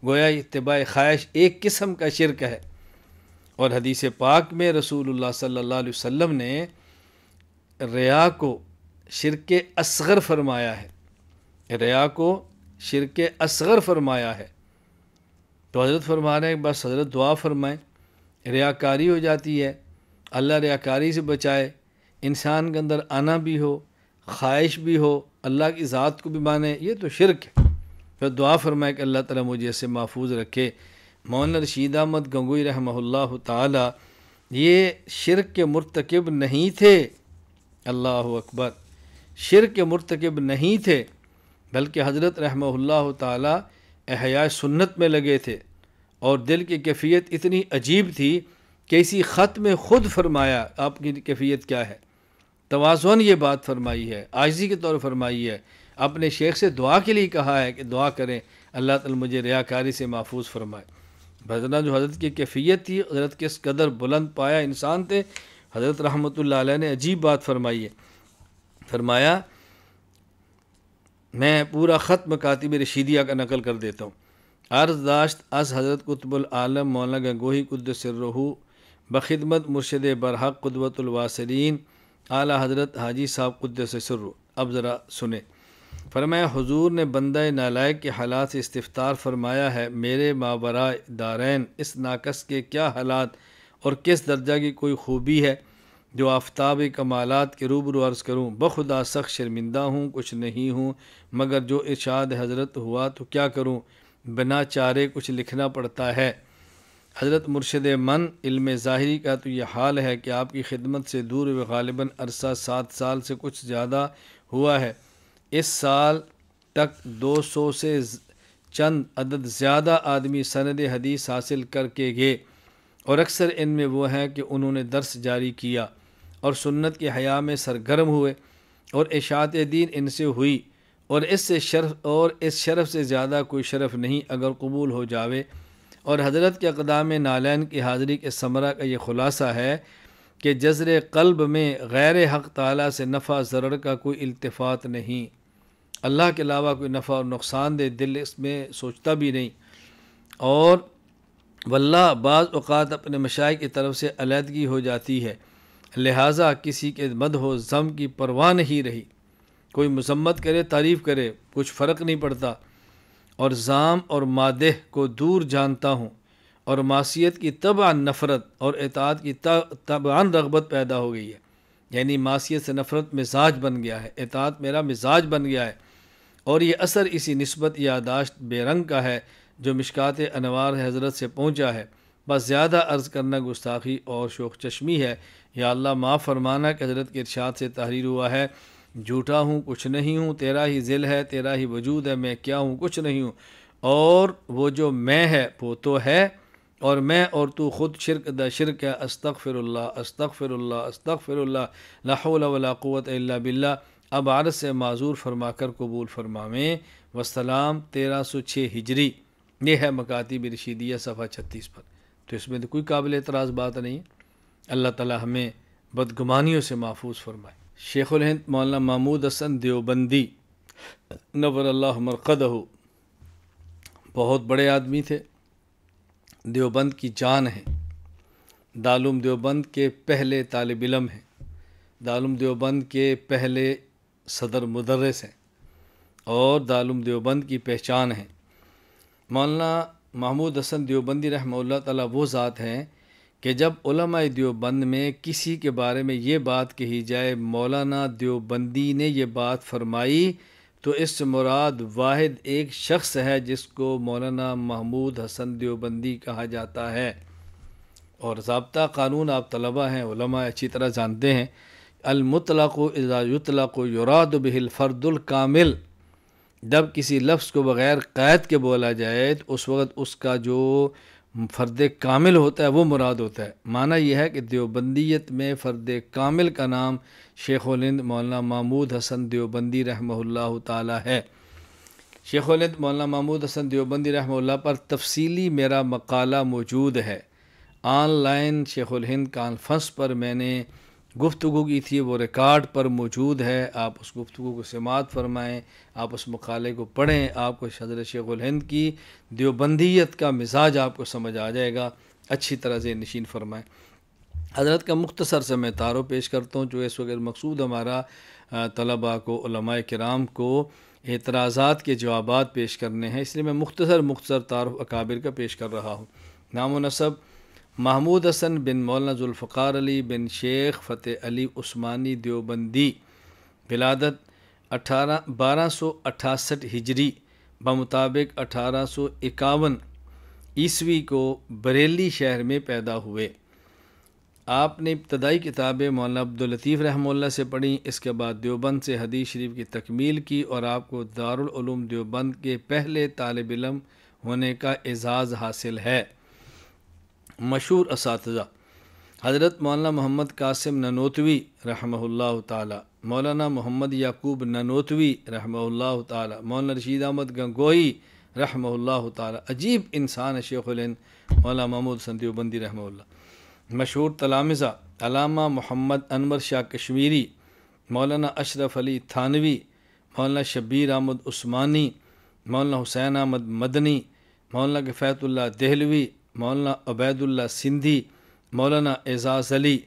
گویا اتباع خواہش ایک قسم کا شرک ہے۔ اور حدیث پاک میں رسول اللہ صلی اللہ علیہ وسلم نے ریا کو شرک اصغر فرمایا ہے، ریا کو شرک اصغر فرمایا ہے۔ تو حضرت فرما رہے ہیں بس حضرت دعا فرمائیں، ریاکاری ہو جاتی ہے، اللہ ریاکاری سے بچائے، انسان کے اندر آنا بھی ہو، خواہش بھی ہو، اللہ کی ذات کو بھی مانے، یہ تو شرک ہے۔ پھر دعا فرمائے کہ اللہ تعالیٰ مجھے اس سے محفوظ رکھے۔ مولانا رشید احمد گنگوہی رحمہ اللہ تعالیٰ یہ شرک کے مرتکب نہیں تھے، اللہ اکبر، شرک کے مرتکب نہیں تھے، بلکہ حضرت رحمہ اللہ تعالیٰ احیاء سنت میں لگے تھے، اور دل کی کیفیت اتنی عجیب تھی کہ اسی خط میں خود فرمایا آپ کی کیفیت کیا ہے، توازن یہ بات فرمائی ہے، عاجزی کے طور فرمائی ہے، اپنے شیخ سے دعا کے لیے کہا ہے کہ دعا کریں اللہ تعالی مجھے ریاکاری سے محفوظ فرمائے۔ بھجنا جو حضرت کی کیفیت تھی، حضرت کس قدر بلند پایا انسان تھے، حضرت رحمۃ اللہ علیہ نے عجیب بات فرمائی ہے، فرمایا میں پورا خط مکاتب رشیدیہ کا نقل کر دیتا ہوں۔ عرض داشت از حضرت قطب العالم مولانا گنگوہی قدس سرہ بخدمت مرشد برحق قدوۃ الواصلین اعلیٰ حضرت حاجی صاحب قدس سرہ اب ذرا سنیں۔ فرمایا حضور نے بندہ نالائق کے حالات سے استفسار فرمایا ہے، میرے ماورائے دارین اس ناقص کے کیا حالات اور کس درجہ کی کوئی خوبی ہے جو آفتاب کمالات کے روبرو عرض کروں؟ بخدا سخت شرمندہ ہوں، کچھ نہیں ہوں مگر جو ارشاد حضرت ہوا تو کیا کروں، بنا چارے کچھ لکھنا پڑتا ہے۔ حضرت مرشد من علم ظاہری کا تو یہ حال ہے کہ آپ کی خدمت سے دور ہوئے غالباً عرصہ 7 سال سے کچھ زیادہ ہوا ہے۔ اس سال تک 200 سے چند عدد زیادہ آدمی سند حدیث حاصل کر کے گئے، اور اکثر ان میں وہ ہیں کہ انہوں نے درس جاری کیا اور سنت کے حیا میں سرگرم ہوئے، اور اشاعت دین ان سے ہوئی، اور اس شرف سے زیادہ کوئی شرف نہیں اگر قبول ہو جاوے۔ اور حضرت کے اقدام نالین کی حاضری کے ثمرہ کا یہ خلاصہ ہے کہ جذر قلب میں غیر حق تعالیٰ سے نفع ضرر کا کوئی التفات نہیں، اللہ کے علاوہ کوئی نفع اور نقصان دے دل اس میں سوچتا بھی نہیں، اور واللہ بعض اوقات اپنے مشائخ کی طرف سے علیحدگی ہو جاتی ہے، لہٰذا کسی کے مدح و ذم کی پرواہ نہیں رہی، کوئی مذمت کرے تعریف کرے کچھ فرق نہیں پڑتا، اور ذام اور مادح کو دور جانتا ہوں، اور معصیت کی طبعاً نفرت اور اطاعت کی طبعاً رغبت پیدا ہو گئی ہے، یعنی معصیت سے نفرت مزاج بن گیا ہے، اطاعت میرا مزاج بن گیا ہے، اور یہ اثر اسی نسبت یاداشت بے رنگ کا ہے جو مشکات انوار حضرت سے پہنچا ہے۔ بس زیادہ عرض کرنا گستاخی اور شوخ چشمی ہے، یا اللہ معاف فرمانا کہ حضرت کے ارشاد سے تحریر ہوا ہے، جھوٹا ہوں کچھ نہیں ہوں، تیرا ہی ذل ہے، تیرا ہی وجود ہے، میں کیا ہوں کچھ نہیں ہوں، اور وہ جو میں ہے وہ تو ہے، اور میں اور تو خود شرک دا شرک ہے، استغفر اللہ استغفر اللہ استغفر اللہ، لا حول ولا قوت الا باللہ۔ اب عرض سے معذور فرما کر قبول فرماویں۔ والسلام 1306 ہجری، یہ ہے مکاتب رشیدیہ صفحہ 36 پر، تو اس میں تو کوئی قابل اعتراض بات نہیں ہے۔ اللہ تعالی ہمیں بدگمانیوں سے محفوظ فرمائے۔ شیخ الہند مولانا محمود حسن دیوبندی نور اللہ مرقدہ بہت بڑے آدمی تھے، دیوبند کی جان ہیں، دارالعلوم دیوبند کے پہلے طالب علم ہیں، دارالعلوم دیوبند کے پہلے صدر مدرس ہیں، اور دارالعلوم دیوبند کی پہچان ہیں۔ مولانا محمود حسن دیوبندی رحمہ اللہ تعالیٰ وہ ذات ہیں کہ جب علماء دیوبند میں کسی کے بارے میں یہ بات کہی جائے مولانا دیوبندی نے یہ بات فرمائی، تو اس سے مراد واحد ایک شخص ہے جس کو مولانا محمود حسن دیوبندی کہا جاتا ہے۔ اور ضابطہ قانون آپ طلبہ ہیں، علماء اچھی طرح جانتے ہیں، المطلق اذا یطلق یراد به الفرد الکامل، جب کسی لفظ کو بغیر قید کے بولا جائے تو اس وقت اس کا جو فرد کامل ہوتا ہے وہ مراد ہوتا ہے۔ معنی یہ ہے کہ دیوبندیت میں فرد کامل کا نام شیخ الہند مولانا محمود حسن دیوبندی رحمہ اللہ تعالی ہے۔ شیخ الہند مولانا محمود حسن دیوبندی رحمہ اللہ پر تفصیلی میرا مقالہ موجود ہے، on line Sheikh Alhind conference پر میں نے گفتگو کی تھی، وہ ریکارڈ پر موجود ہے، آپ اس گفتگو کو سماعت فرمائیں، آپ اس مقالے کو پڑھیں، آپ کو حضرت شیخ الہند کی دیوبندیت کا مزاج آپ کو سمجھ آ جائے گا، اچھی طرح سے نشین فرمائیں۔ حضرت کا مختصر سے میں تعارف پیش کرتا ہوں، جو اس وقت مقصود ہمارا طلباء کو، علماء کرام کو اعتراضات کے جوابات پیش کرنے ہیں، اس لیے میں مختصر تعارف اکابر کا پیش کر رہا ہوں۔ نام و نسب: محمود حسن بن مولانا ذوالفقار علی بن شیخ فتح علی عثمانی دیوبندی، ولادت 1268 ہجری بمطابق 1851 عیسوی کو بریلی شہر میں پیدا ہوئے۔ آپ نے ابتدائی کتابیں مولانا عبداللطیف رحمہ اللہ سے پڑھیں، اس کے بعد دیوبند سے حدیث شریف کی تکمیل کی، اور آپ کو دارالعلوم دیوبند کے پہلے طالب علم ہونے کا اعزاز حاصل ہے۔ مشہور اساتذہ: حضرت مولانا محمد قاسم ننوتوی رحمہ اللہ تعالی، مولانا محمد یعقوب ننوتوی رحمہ اللہ تعالی، مولانا رشید احمد گنگوہی رحمہ اللہ تعالی۔ عجیب انسان ہے شیخ الہند مولانا محمود حسن دیوبندی رحمہ اللہ۔ مشہور تلامذہ: علامہ محمد انور شاہ کشمیری، مولانا اشرف علی تھانوی، مولانا شبیر احمد عثمانی، مولانا حسین احمد مدنی، مولانا کفایت اللہ دہلوی، مولانا عبید اللہ سندھی، مولانا اعزاز علی،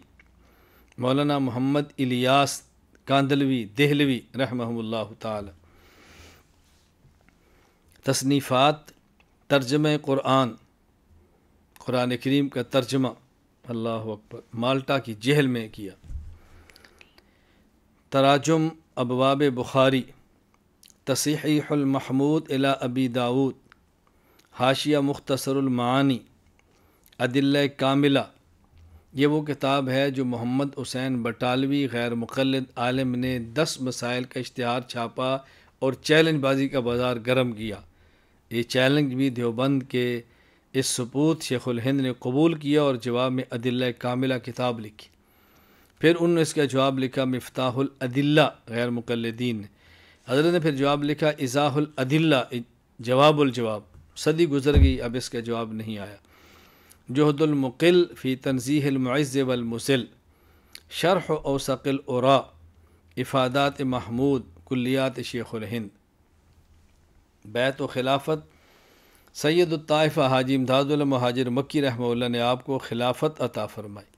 مولانا محمد الیاس کاندلوی دہلوی رحمہم اللہ تعالی۔ تصنیفات: ترجمہ قرآن، قرآن کریم کا ترجمہ، اللہ اکبر، مالٹا کی جہل میں کیا۔ تراجم ابواب بخاری، تصحیح المحمود الی ابی داود، حاشیہ مختصر المعانی، ادلہ کاملہ، یہ وہ کتاب ہے جو محمد حسین بٹالوی غیر مقلد عالم نے 10 مسائل کا اشتہار چھاپا اور چیلنج بازی کا بازار گرم کیا۔ یہ چیلنج بھی دیوبند کے اس سپوت شیخ الہند نے قبول کیا اور جواب میں ادلہ کاملہ کتاب لکھی۔ پھر انہوں نے اس کا جواب لکھا مفتاح الادلہ غیر مقلدین نے۔ حضرت نے پھر جواب لکھا ایضاح الادلہ جواب الجواب۔ صدی گزر گئی، اب اس کا جواب نہیں آیا۔ جہد المقل فی تنزیہ المعز والمسل، شرح اوسق الاراء، افادات محمود، کلیات شیخ الہند۔ بیعت و خلافت: سید الطائفہ حاجی امداد المہاجر مکی رحمہ اللہ نے آپ کو خلافت عطا فرمائی۔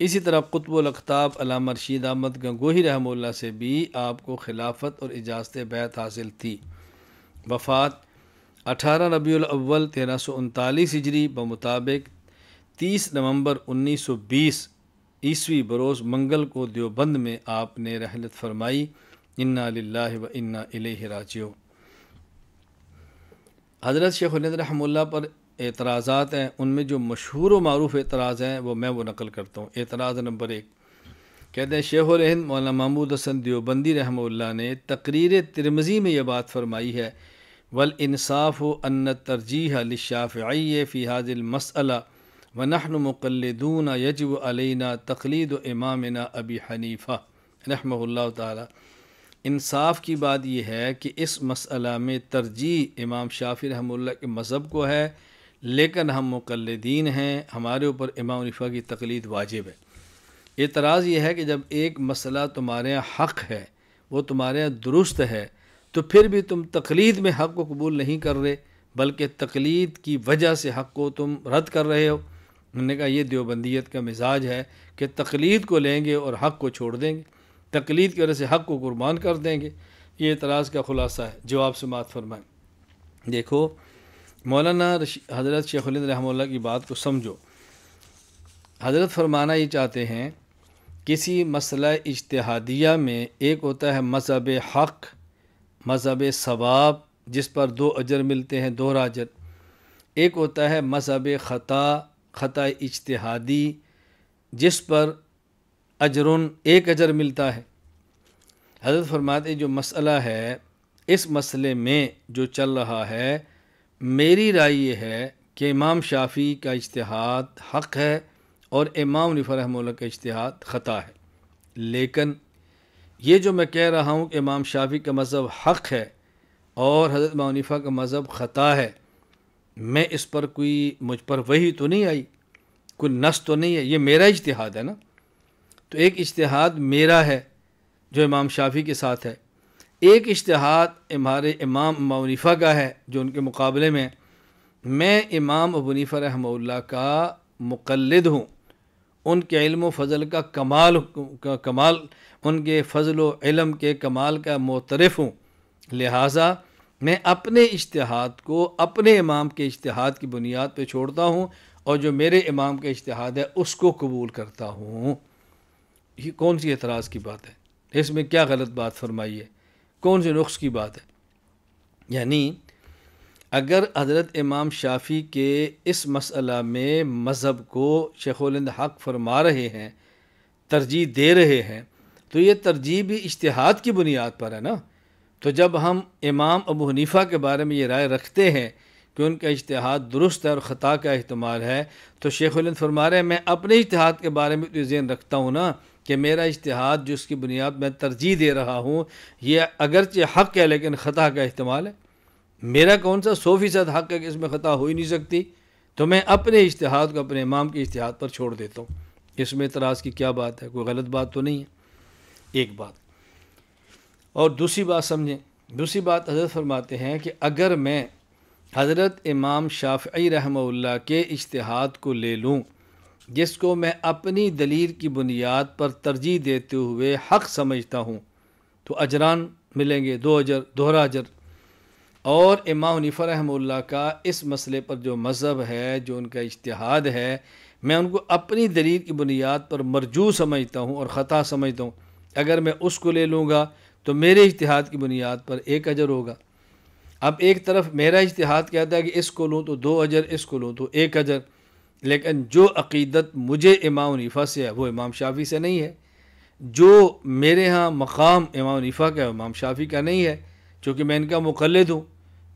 اسی طرح قطب الاقطاب علامہ رشید احمد گنگوہی رحمہ اللہ سے بھی آپ کو خلافت اور اجازت بیعت حاصل تھی۔ وفات 18 ربیع الاول 1339 ہجری بمطابق 30 نومبر 1920 عیسوی بروز منگل کو دیوبند میں آپ نے رحلت فرمائی۔ انا للہ و انا الیہ راجعون۔ حضرت شیخ الہند رحمہ اللہ پر اعتراضات ہیں، ان میں جو مشہور و معروف اعتراض ہیں وہ نقل کرتا ہوں۔ اعتراض نمبر 1، کہتے ہیں شیخ الہند مولانا محمود حسن دیوبندی رحمہ اللہ نے تقریر ترمذی میں یہ بات فرمائی ہے والانصاف ان الترجیح للشافعی فی هذه المسألة ونحن مقلدون یجب علینا تقلید امامنا ابی حنیفہ رحمہ اللہ تعالی۔ انصاف کی بات یہ ہے کہ اس مسئلہ میں ترجیح امام شافعی رحمہ اللہ کے مذہب کو ہے، لیکن ہم مقلدین ہیں، ہمارے اوپر امام حنیفہ کی تقلید واجب ہے۔ اعتراض یہ ہے کہ جب ایک مسئلہ تمہارے یہاں حق ہے، وہ تمہارے یہاں درست ہے، تو پھر بھی تم تقلید میں حق کو قبول نہیں کر رہے، بلکہ تقلید کی وجہ سے حق کو تم رد کر رہے ہو۔ انہوں نے کہا یہ دیوبندیت کا مزاج ہے کہ تقلید کو لیں گے اور حق کو چھوڑ دیں گے، تقلید کی وجہ سے حق کو قربان کر دیں گے۔ یہ اعتراض کا خلاصہ ہے، جواب سماعت فرمائیں۔ دیکھو مولانا حضرت شیخ الہند رحمہ اللہ کی بات کو سمجھو۔ حضرت فرمانا یہ چاہتے ہیں کسی مسئلہ اجتہادیہ میں ایک ہوتا ہے مذہب حق، مذہب ثواب جس پر 2 اجر ملتے ہیں، دوہرا اجر۔ ایک ہوتا ہے مذہب خطا، خطا اجتہادی جس پر اجرن 1 اجر ملتا ہے۔ حضرت فرماتے ہیں جو مسئلہ ہے، اس مسئلے میں جو چل رہا ہے، میری رائے یہ ہے کہ امام شافعی کا اجتہاد حق ہے اور امام حنیفہ رحمہ اللہ کا اجتہاد خطا ہے، لیکن یہ جو میں کہہ رہا ہوں کہ امام شافعی کا مذہب حق ہے اور حضرت امام حنیفہ کا مذہب خطا ہے، میں اس پر مجھ پر وحی تو نہیں آئی، کوئی نص تو نہیں ہے، یہ میرا اجتہاد ہے نا۔ تو ایک اجتہاد میرا ہے جو امام شافعی کے ساتھ ہے، ایک اجتہاد ہمارے امام حنیفہ کا ہے جو ان کے مقابلے میں امام ابو حنیفہ رحمہ اللہ کا مقلد ہوں، ان کے علم و فضل کا کمال ان کے فضل و علم کے کمال کا معترف ہوں، لہٰذا میں اپنے اجتہاد کو اپنے امام کے اجتہاد کی بنیاد پہ چھوڑتا ہوں اور جو میرے امام کا اجتہاد ہے اس کو قبول کرتا ہوں۔ یہ کون سی اعتراض کی بات ہے؟ اس میں کیا غلط بات فرمائی ہے؟ کون سی نقص کی بات ہے؟ یعنی اگر حضرت امام شافعی کے اس مسئلہ میں مذہب کو شیخ الہند حق فرما رہے ہیں، ترجیح دے رہے ہیں، تو یہ ترجیح بھی اجتہاد کی بنیاد پر ہے نا۔ تو جب ہم امام ابو حنیفہ کے بارے میں یہ رائے رکھتے ہیں کہ ان کا اجتہاد درست ہے اور خطا کا احتمال ہے، تو شیخ الہند فرما رہے ہیں میں اپنے اجتہاد کے بارے میں تو یہ ذہن رکھتا ہوں نا کہ میرا اجتہاد جو اس کی بنیاد میں ترجیح دے رہا ہوں یہ اگرچہ حق ہے لیکن خطا کا احتمال ہے۔ میرا کون سا 100% حق ہے کہ اس میں خطا ہو ہی نہیں سکتی، تو میں اپنے اجتہاد کو اپنے امام کے اجتہاد پر چھوڑ دیتا ہوں۔ اس میں اعتراض کی کیا بات ہے؟ کوئی غلط بات تو نہیں ہے، ایک بات۔ اور دوسری بات سمجھیں، دوسری بات حضرت فرماتے ہیں کہ اگر میں حضرت امام شافعی رحمہ اللہ کے اجتہاد کو لے لوں جس کو میں اپنی دلیل کی بنیاد پر ترجیح دیتے ہوئے حق سمجھتا ہوں تو اجران ملیں گے، 2 اجر، دوہرا اجر۔ اور امام حنیفہ رحمہ اللہ کا اس مسئلے پر جو مذہب ہے، جو ان کا اجتہاد ہے، میں ان کو اپنی دلیل کی بنیاد پر مرجوح سمجھتا ہوں اور خطا سمجھتا ہوں۔ اگر میں اس کو لے لوں گا تو میرے اجتہاد کی بنیاد پر 1 اجر ہوگا۔ اب ایک طرف میرا اجتہاد کہتا ہے کہ اس کو لوں تو 2 اجر، اس کو لوں تو 1 اجر، لیکن جو عقیدت مجھے امام حنیفہ سے ہے وہ امام شافعی سے نہیں ہے۔ جو میرے ہاں مقام امام حنیفہ کا ہے امام شافعی کا نہیں ہے، چونکہ میں ان کا مقلد ہوں،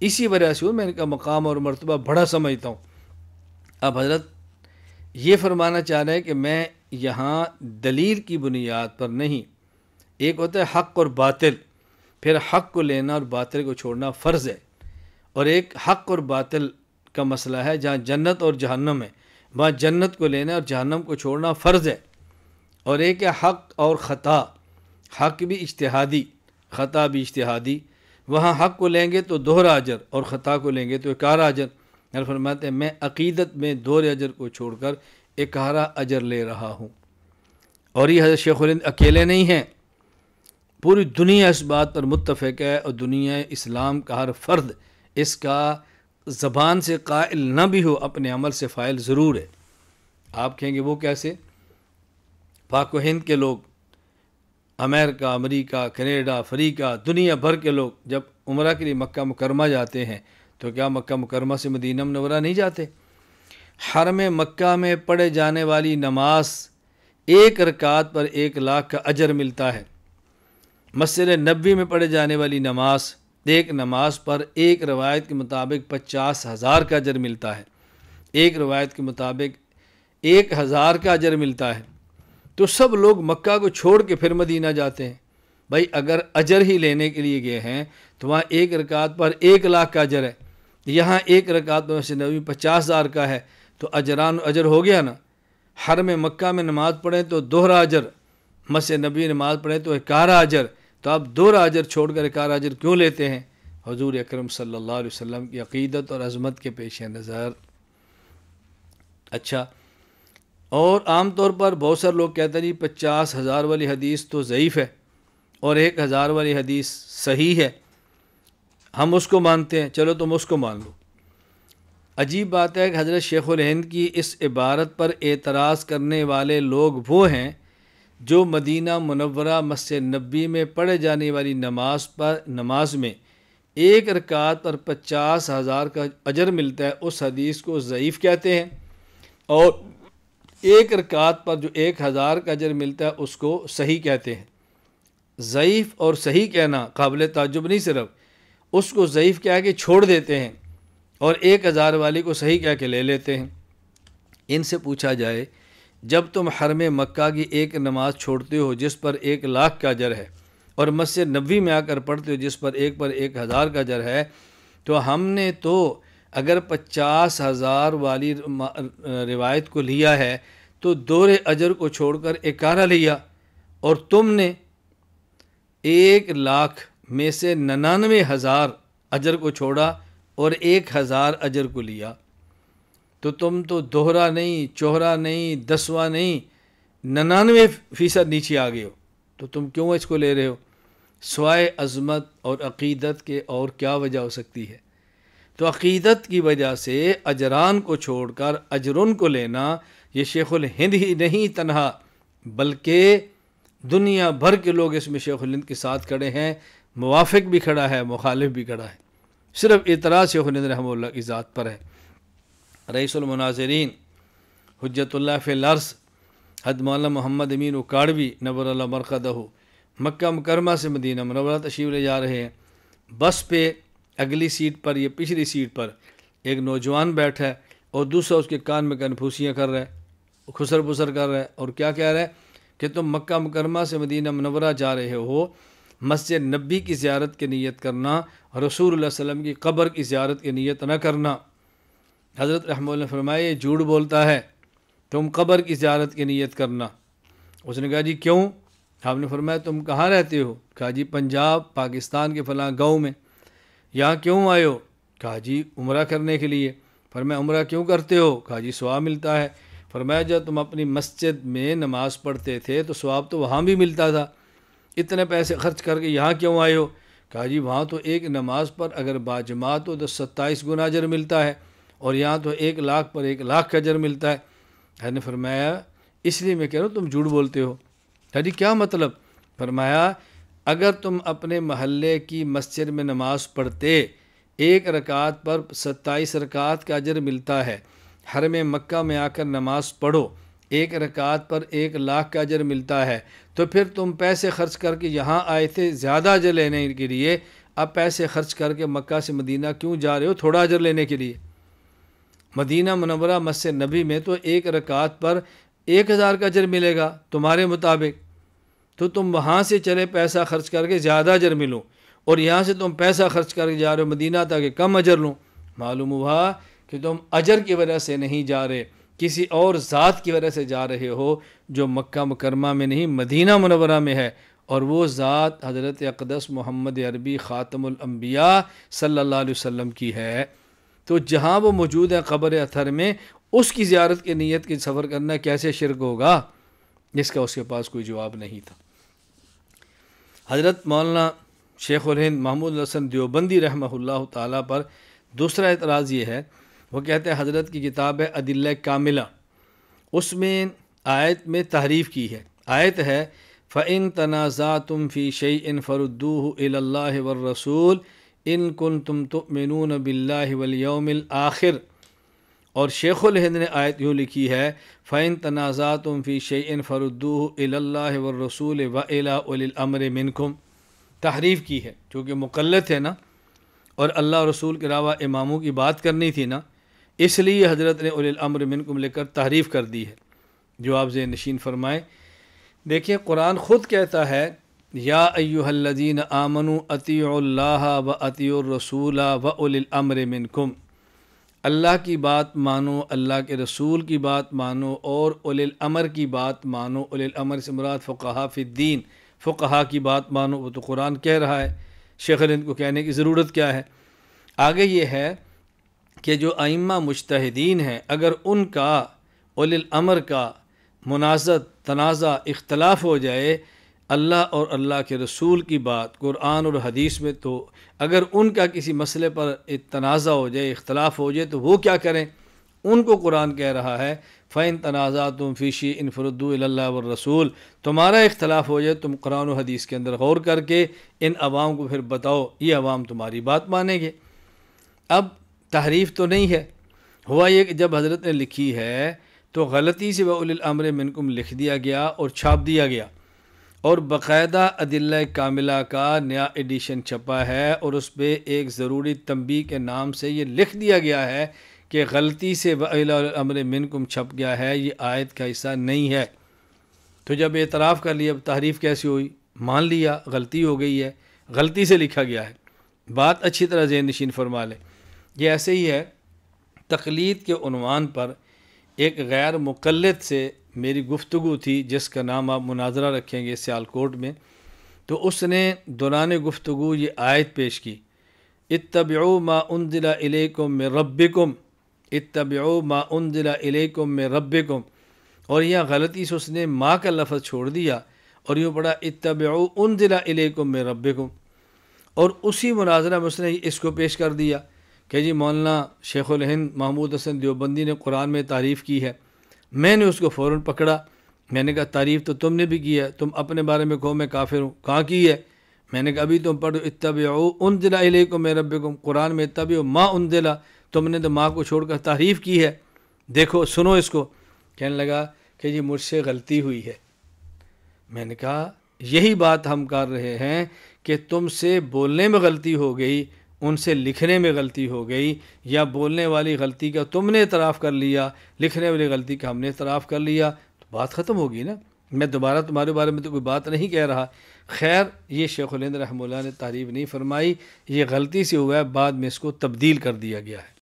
اسی وجہ سے میں ان کا مقام اور مرتبہ بڑا سمجھتا ہوں۔ اب حضرت یہ فرمانا چاہ رہے ہیں کہ میں یہاں دلیل کی بنیاد پر نہیں، ایک ہوتا ہے حق اور باطل، پھر حق کو لینا اور باطل کو چھوڑنا فرض ہے، اور ایک حق اور باطل کا مسئلہ ہے جہاں جنت اور جہنم ہے، وہاں جنت کو لینا اور جہنم کو چھوڑنا فرض ہے، اور ایک ہے حق اور خطا، حق بھی اجتہادی، خطا بھی اجتہادی، وہاں حق کو لیں گے تو دوہرا اجر اور خطا کو لیں گے تو 11 اجر۔ فرماتے ہیں میں عقیدت میں دوہرے اجر کو چھوڑ کر 11 اجر لے رہا ہوں۔ اور یہ حضرت شیخ الہند اکیلے نہیں ہیں، پوری دنیا اس بات پر متفق ہے، اور دنیا اسلام کا ہر فرد اس کا زبان سے قائل نہ بھی ہو اپنے عمل سے فاعل ضرور ہے۔ آپ کہیں گے وہ کیسے؟ پاک و ہند کے لوگ، امریکہ، امریکہ، کینیڈا، افریقہ، دنیا بھر کے لوگ جب عمرہ کے لیے مکہ مکرمہ جاتے ہیں تو کیا مکہ مکرمہ سے مدینہ منورہ نہیں جاتے؟ حرم مکہ میں پڑھے جانے والی نماز 1 رکعت پر 1 لاکھ کا اجر ملتا ہے۔ مسجد نبوی میں پڑھے جانے والی نماز، ایک نماز پر ایک روایت کے مطابق 50,000 کا اجر ملتا ہے، ایک روایت کے مطابق 1,000 کا اجر ملتا ہے۔ تو سب لوگ مکہ کو چھوڑ کے پھر مدینہ جاتے ہیں۔ بھائی اگر اجر ہی لینے کے لیے گئے ہیں تو وہاں 1 رکعت پر 1 لاکھ کا اجر ہے، یہاں 1 رکعت پر مسجد نبوی 50,000 کا ہے، تو اجران اجر ہو گیا نا۔ حرم مکہ میں نماز پڑھیں تو دوہرا اجر، مسجد نبوی نماز پڑھیں تو 11 اجر، تو آپ دوہرا اجر چھوڑ کر 11 اجر کیوں لیتے ہیں؟ حضور اکرم صلی اللہ علیہ وسلم کی عقیدت اور عظمت کے پیش نظر۔ اچھا، اور عام طور پر بہت سارے لوگ کہتے ہیں جی 50,000 والی حدیث تو ضعیف ہے اور 1,000 والی حدیث صحیح ہے، ہم اس کو مانتے ہیں، چلو تم اس کو مان لو۔ عجیب بات ہے کہ حضرت شیخ الہند کی اس عبارت پر اعتراض کرنے والے لوگ وہ ہیں جو مدینہ منورہ مسجد نبوی میں پڑھے جانے والی نماز میں 1 رکعت پر 50,000 کا اجر ملتا ہے، اس حدیث کو ضعیف کہتے ہیں، اور 1 رکعت پر جو 1,000 کا اجر ملتا ہے اس کو صحیح کہتے ہیں۔ ضعیف اور صحیح کہنا قابل تعجب نہیں، صرف اس کو ضعیف کہہ کے چھوڑ دیتے ہیں اور 1,000 والی کو صحیح کہہ کے لے لیتے ہیں۔ ان سے پوچھا جائے جب تم حرم مکہ کی ایک نماز چھوڑتے ہو جس پر 1 لاکھ کا اجر ہے اور مسجد نبوی میں آ کر پڑھتے ہو جس پر 1,000 کا اجر ہے، تو ہم نے تو اگر 50,000 والی روایت کو لیا ہے تو دوہرے اجر کو چھوڑ کر 11 لیا، اور تم نے 1 لاکھ میں سے 99,000 اجر کو چھوڑا اور 1,000 اجر کو لیا، تو تم تو دوہرا نہیں، چوہرا نہیں، 10واں نہیں، 99% نیچے آ گئے ہو، تو تم کیوں اس کو لے رہے ہو؟ سوائے عظمت اور عقیدت کے اور کیا وجہ ہو سکتی ہے؟ تو عقیدت کی وجہ سے اجران کو چھوڑ کر اجرن کو لینا، یہ شیخ الہند ہی نہیں تنہا بلکہ دنیا بھر کے لوگ اس میں شیخ الہند کے ساتھ کھڑے ہیں، موافق بھی کھڑا ہے، مخالف بھی کھڑا ہے، صرف اعتراض شیخ الہند رحمہ اللہ کی ذات پر ہے۔ رئیس المناظرین حجت اللہ فی الارض حضرت مولانا محمد امین اکاڑوی نور اللہ مرقدہ مکہ مکرمہ سے مدینہ منورہ تشریف لے جا رہے ہیں۔ بس پہ اگلی سیٹ پر یا پچھلی سیٹ پر ایک نوجوان بیٹھا ہے اور دوسرا اس کے کان میں کنفوسیاں کر رہا ہے، خسر بسر کر رہا ہے، اور کیا کہہ رہا ہے کہ تم مکہ مکرمہ سے مدینہ منورہ جا رہے ہو، مسجد نبی کی زیارت کی نیت کرنا، رسول اللہ صلی اللہ علیہ وسلم کی قبر کی زیارت کی نیت نہ کرنا۔ حضرت رحمہ اللہ نے فرمایا یہ جھوٹ بولتا ہے، تم قبر کی زیارت کی نیت کرنا۔ اس نے کہا جی کیوں؟ آپ نے فرمایا تم کہاں رہتے ہو؟ کہا جی پنجاب پاکستان کے فلاں گاؤں میں۔ یہاں کیوں آئے ہو؟ کہا جی عمرہ کرنے کے لیے۔ فرمایا عمرہ کیوں کرتے ہو؟ کہا جی ثواب ملتا ہے۔ فرمایا جب تم اپنی مسجد میں نماز پڑھتے تھے تو ثواب تو وہاں بھی ملتا تھا، اتنے پیسے خرچ کر کے یہاں کیوں آئے ہو؟ کہا جی وہاں تو ایک نماز پر اگر باجماعت ہو تو 27 گنا اجر ملتا ہے، اور یہاں تو 1,00,000 پر 1,00,000 کا اجر ملتا ہے۔ حضرت نے فرمایا اس لیے میں کہہ رہا ہوں تم جھوٹ بولتے ہو۔ کہا جی کیا مطلب؟ فرمایا اگر تم اپنے محلے کی مسجد میں نماز پڑھتے، ایک رکعت پر 27 رکعت کا اجر ملتا ہے، حرم مکہ میں آ کر نماز پڑھو، ایک رکعت پر 1,00,000 کا اجر ملتا ہے، تو پھر تم پیسے خرچ کر کے یہاں آئے تھے زیادہ اجر لینے کے لیے، اب پیسے خرچ کر کے مکہ سے مدینہ کیوں جا رہے ہو تھوڑا اجر لینے کے لیے؟ مدینہ منورہ مسجد نبی میں تو ایک رکعت پر 1,000 کا اجر ملے گا تمہارے مطابق، تو تم وہاں سے چلے پیسہ خرچ کر کے زیادہ اجر ملو، اور یہاں سے تم پیسہ خرچ کر کے جا رہے ہو مدینہ تاکہ کم اجر لوں۔ معلوم ہوا کہ تم اجر کی وجہ سے نہیں جا رہے، کسی اور ذات کی وجہ سے جا رہے ہو جو مکہ مکرمہ میں نہیں مدینہ منورہ میں ہے، اور وہ ذات حضرت اقدس محمد عربی خاتم الانبیاء صلی اللہ علیہ وسلم کی ہے۔ تو جہاں وہ موجود ہے قبر اطہر میں، اس کی زیارت کی نیت کے سفر کرنا کیسے شرک ہوگا؟ جس کا اس کے پاس کوئی جواب نہیں تھا۔ حضرت مولانا شیخ الہند محمود الحسن دیوبندی رحمہ اللہ تعالیٰ پر دوسرا اعتراض یہ ہے، وہ کہتے ہیں حضرت کی کتاب ہے ادلہ کاملہ، اس میں آیت میں تحریف کی ہے۔ آیت ہے فَإِن تَنَازَعْتُمْ فِي شَيْءٍ فَرُدُّوهُ إِلَى اللَّهِ وَالرَّسُولِ إِن كُنتُمْ تُؤْمِنُونَ بِاللَّهِ وَالْيَوْمِ الْآخِرِ، اور شیخ الہند نے آیت یوں لکھی ہے فَإِن تَنَازَعْتُمْ فِي شَيْءٍ فَرُدُّوهُ إِلَى اللَّهِ وَالرَّسُولِ وَإِلَى أُولِي الْأَمْرِ مِنْكُمْ، تحریف کی ہے چونکہ مقلد ہے نا، اور اللہ رسول کے علاوہ اماموں کی بات کرنی تھی نا، اس لیے حضرت نے اولی الامر منکم لے کر تحریف کر دی ہے۔ جو آپ ذہن نشین فرمائیں، دیکھیں قرآن خود کہتا ہے یا ایھا الذین آمنوا اطیعوا اللہ و اطیعوا الرسول و اولی الامر منکم، اللہ کی بات مانو، اللہ کے رسول کی بات مانو، اور اولی الامر کی بات مانو۔ اولی الامر سے مراد فقہاء فی الدین، فقہاء کی بات مانو، وہ تو قرآن کہہ رہا ہے، شیخ الہند کو کہنے کی ضرورت کیا ہے؟ آگے یہ ہے کہ جو ائمہ مجتہدین ہیں، اگر ان کا اولی الامر کا منازعت، تنازع، اختلاف ہو جائے اللہ اور اللہ کے رسول کی بات قرآن اور حدیث میں، تو اگر ان کا کسی مسئلے پر تنازع ہو جائے، اختلاف ہو جائے، تو وہ کیا کریں؟ ان کو قرآن کہہ رہا ہے فَإِن تَنَازَعْتُمْ فِي شَيْءٍ فَرُدُّوهُ إِلَى اللَّهِ وَالرَّسُولِ، تمہارا اختلاف ہو جائے تم قرآن و حدیث کے اندر غور کر کے ان عوام کو پھر بتاؤ، یہ عوام تمہاری بات مانیں گے۔ اب تحریف تو نہیں ہے، ہوا یہ کہ جب حضرت نے لکھی ہے تو غلطی سے وَأُولِي الْأَمْرِ مِنْكُمْ لکھ دیا گیا اور چھاپ دیا گیا، اور باقاعدہ ادلہ کاملہ کا نیا ایڈیشن چھپا ہے، اور اس پہ ایک ضروری تنبیہ کے نام سے یہ لکھ دیا گیا ہے کہ غلطی سے وَأُولِي الْأَمْرِ مِنْكُمْ چھپ گیا ہے، یہ آیت کا حصہ نہیں ہے۔ تو جب اعتراف کر لیا، اب تحریف کیسی ہوئی؟ مان لیا غلطی ہو گئی ہے، غلطی سے لکھا گیا ہے۔ بات اچھی طرح ذہن نشین فرما لیں، یہ ایسے ہی ہے، تقلید کے عنوان پر ایک غیر مقلد سے میری گفتگو تھی جس کا نام آپ مناظرہ رکھیں گے سیالکوٹ میں، تو اس نے دوران گفتگو یہ آیت پیش کی اتبعوا ما انزل الیکم من ربکم، اتبعوا ما انزل الیکم من ربکم، اور یہاں غلطی سے اس نے ما کا لفظ چھوڑ دیا اور یوں پڑھا اتبعوا انزل الیکم من ربکم، اور اسی مناظرہ میں اس نے اس کو پیش کر دیا کہ جی مولانا شیخ الہند محمود حسن دیوبندی نے قرآن میں تعریف کی ہے۔ میں نے اس کو فوراً پکڑا، میں نے کہا تعریف تو تم نے بھی کی ہے، تم اپنے بارے میں کہو میں کافر ہوں، کہاں کی ہے؟ میں نے کہا ابھی تم پڑھو اتبعوا انزل الیکم من ربکم، قرآن میں اتبعوا ما انزل، تم نے تو ماں کو چھوڑ کر تعریف کی ہے، دیکھو سنو اس کو۔ کہنے لگا کہ جی مجھ سے غلطی ہوئی ہے۔ میں نے کہا یہی بات ہم کر رہے ہیں کہ تم سے بولنے میں غلطی ہو گئی، ان سے لکھنے میں غلطی ہو گئی، یا بولنے والی غلطی کا تم نے اعتراف کر لیا، لکھنے والی غلطی کا ہم نے اعتراف کر لیا، تو بات ختم ہوگی نا، میں دوبارہ تمہارے بارے میں تو کوئی بات نہیں کہہ رہا۔ خیر یہ شیخ الہند رحمہ اللہ نے تعریف نہیں فرمائی، یہ غلطی سے ہوا ہے، بعد میں اس کو تبدیل کر دیا گیا ہے۔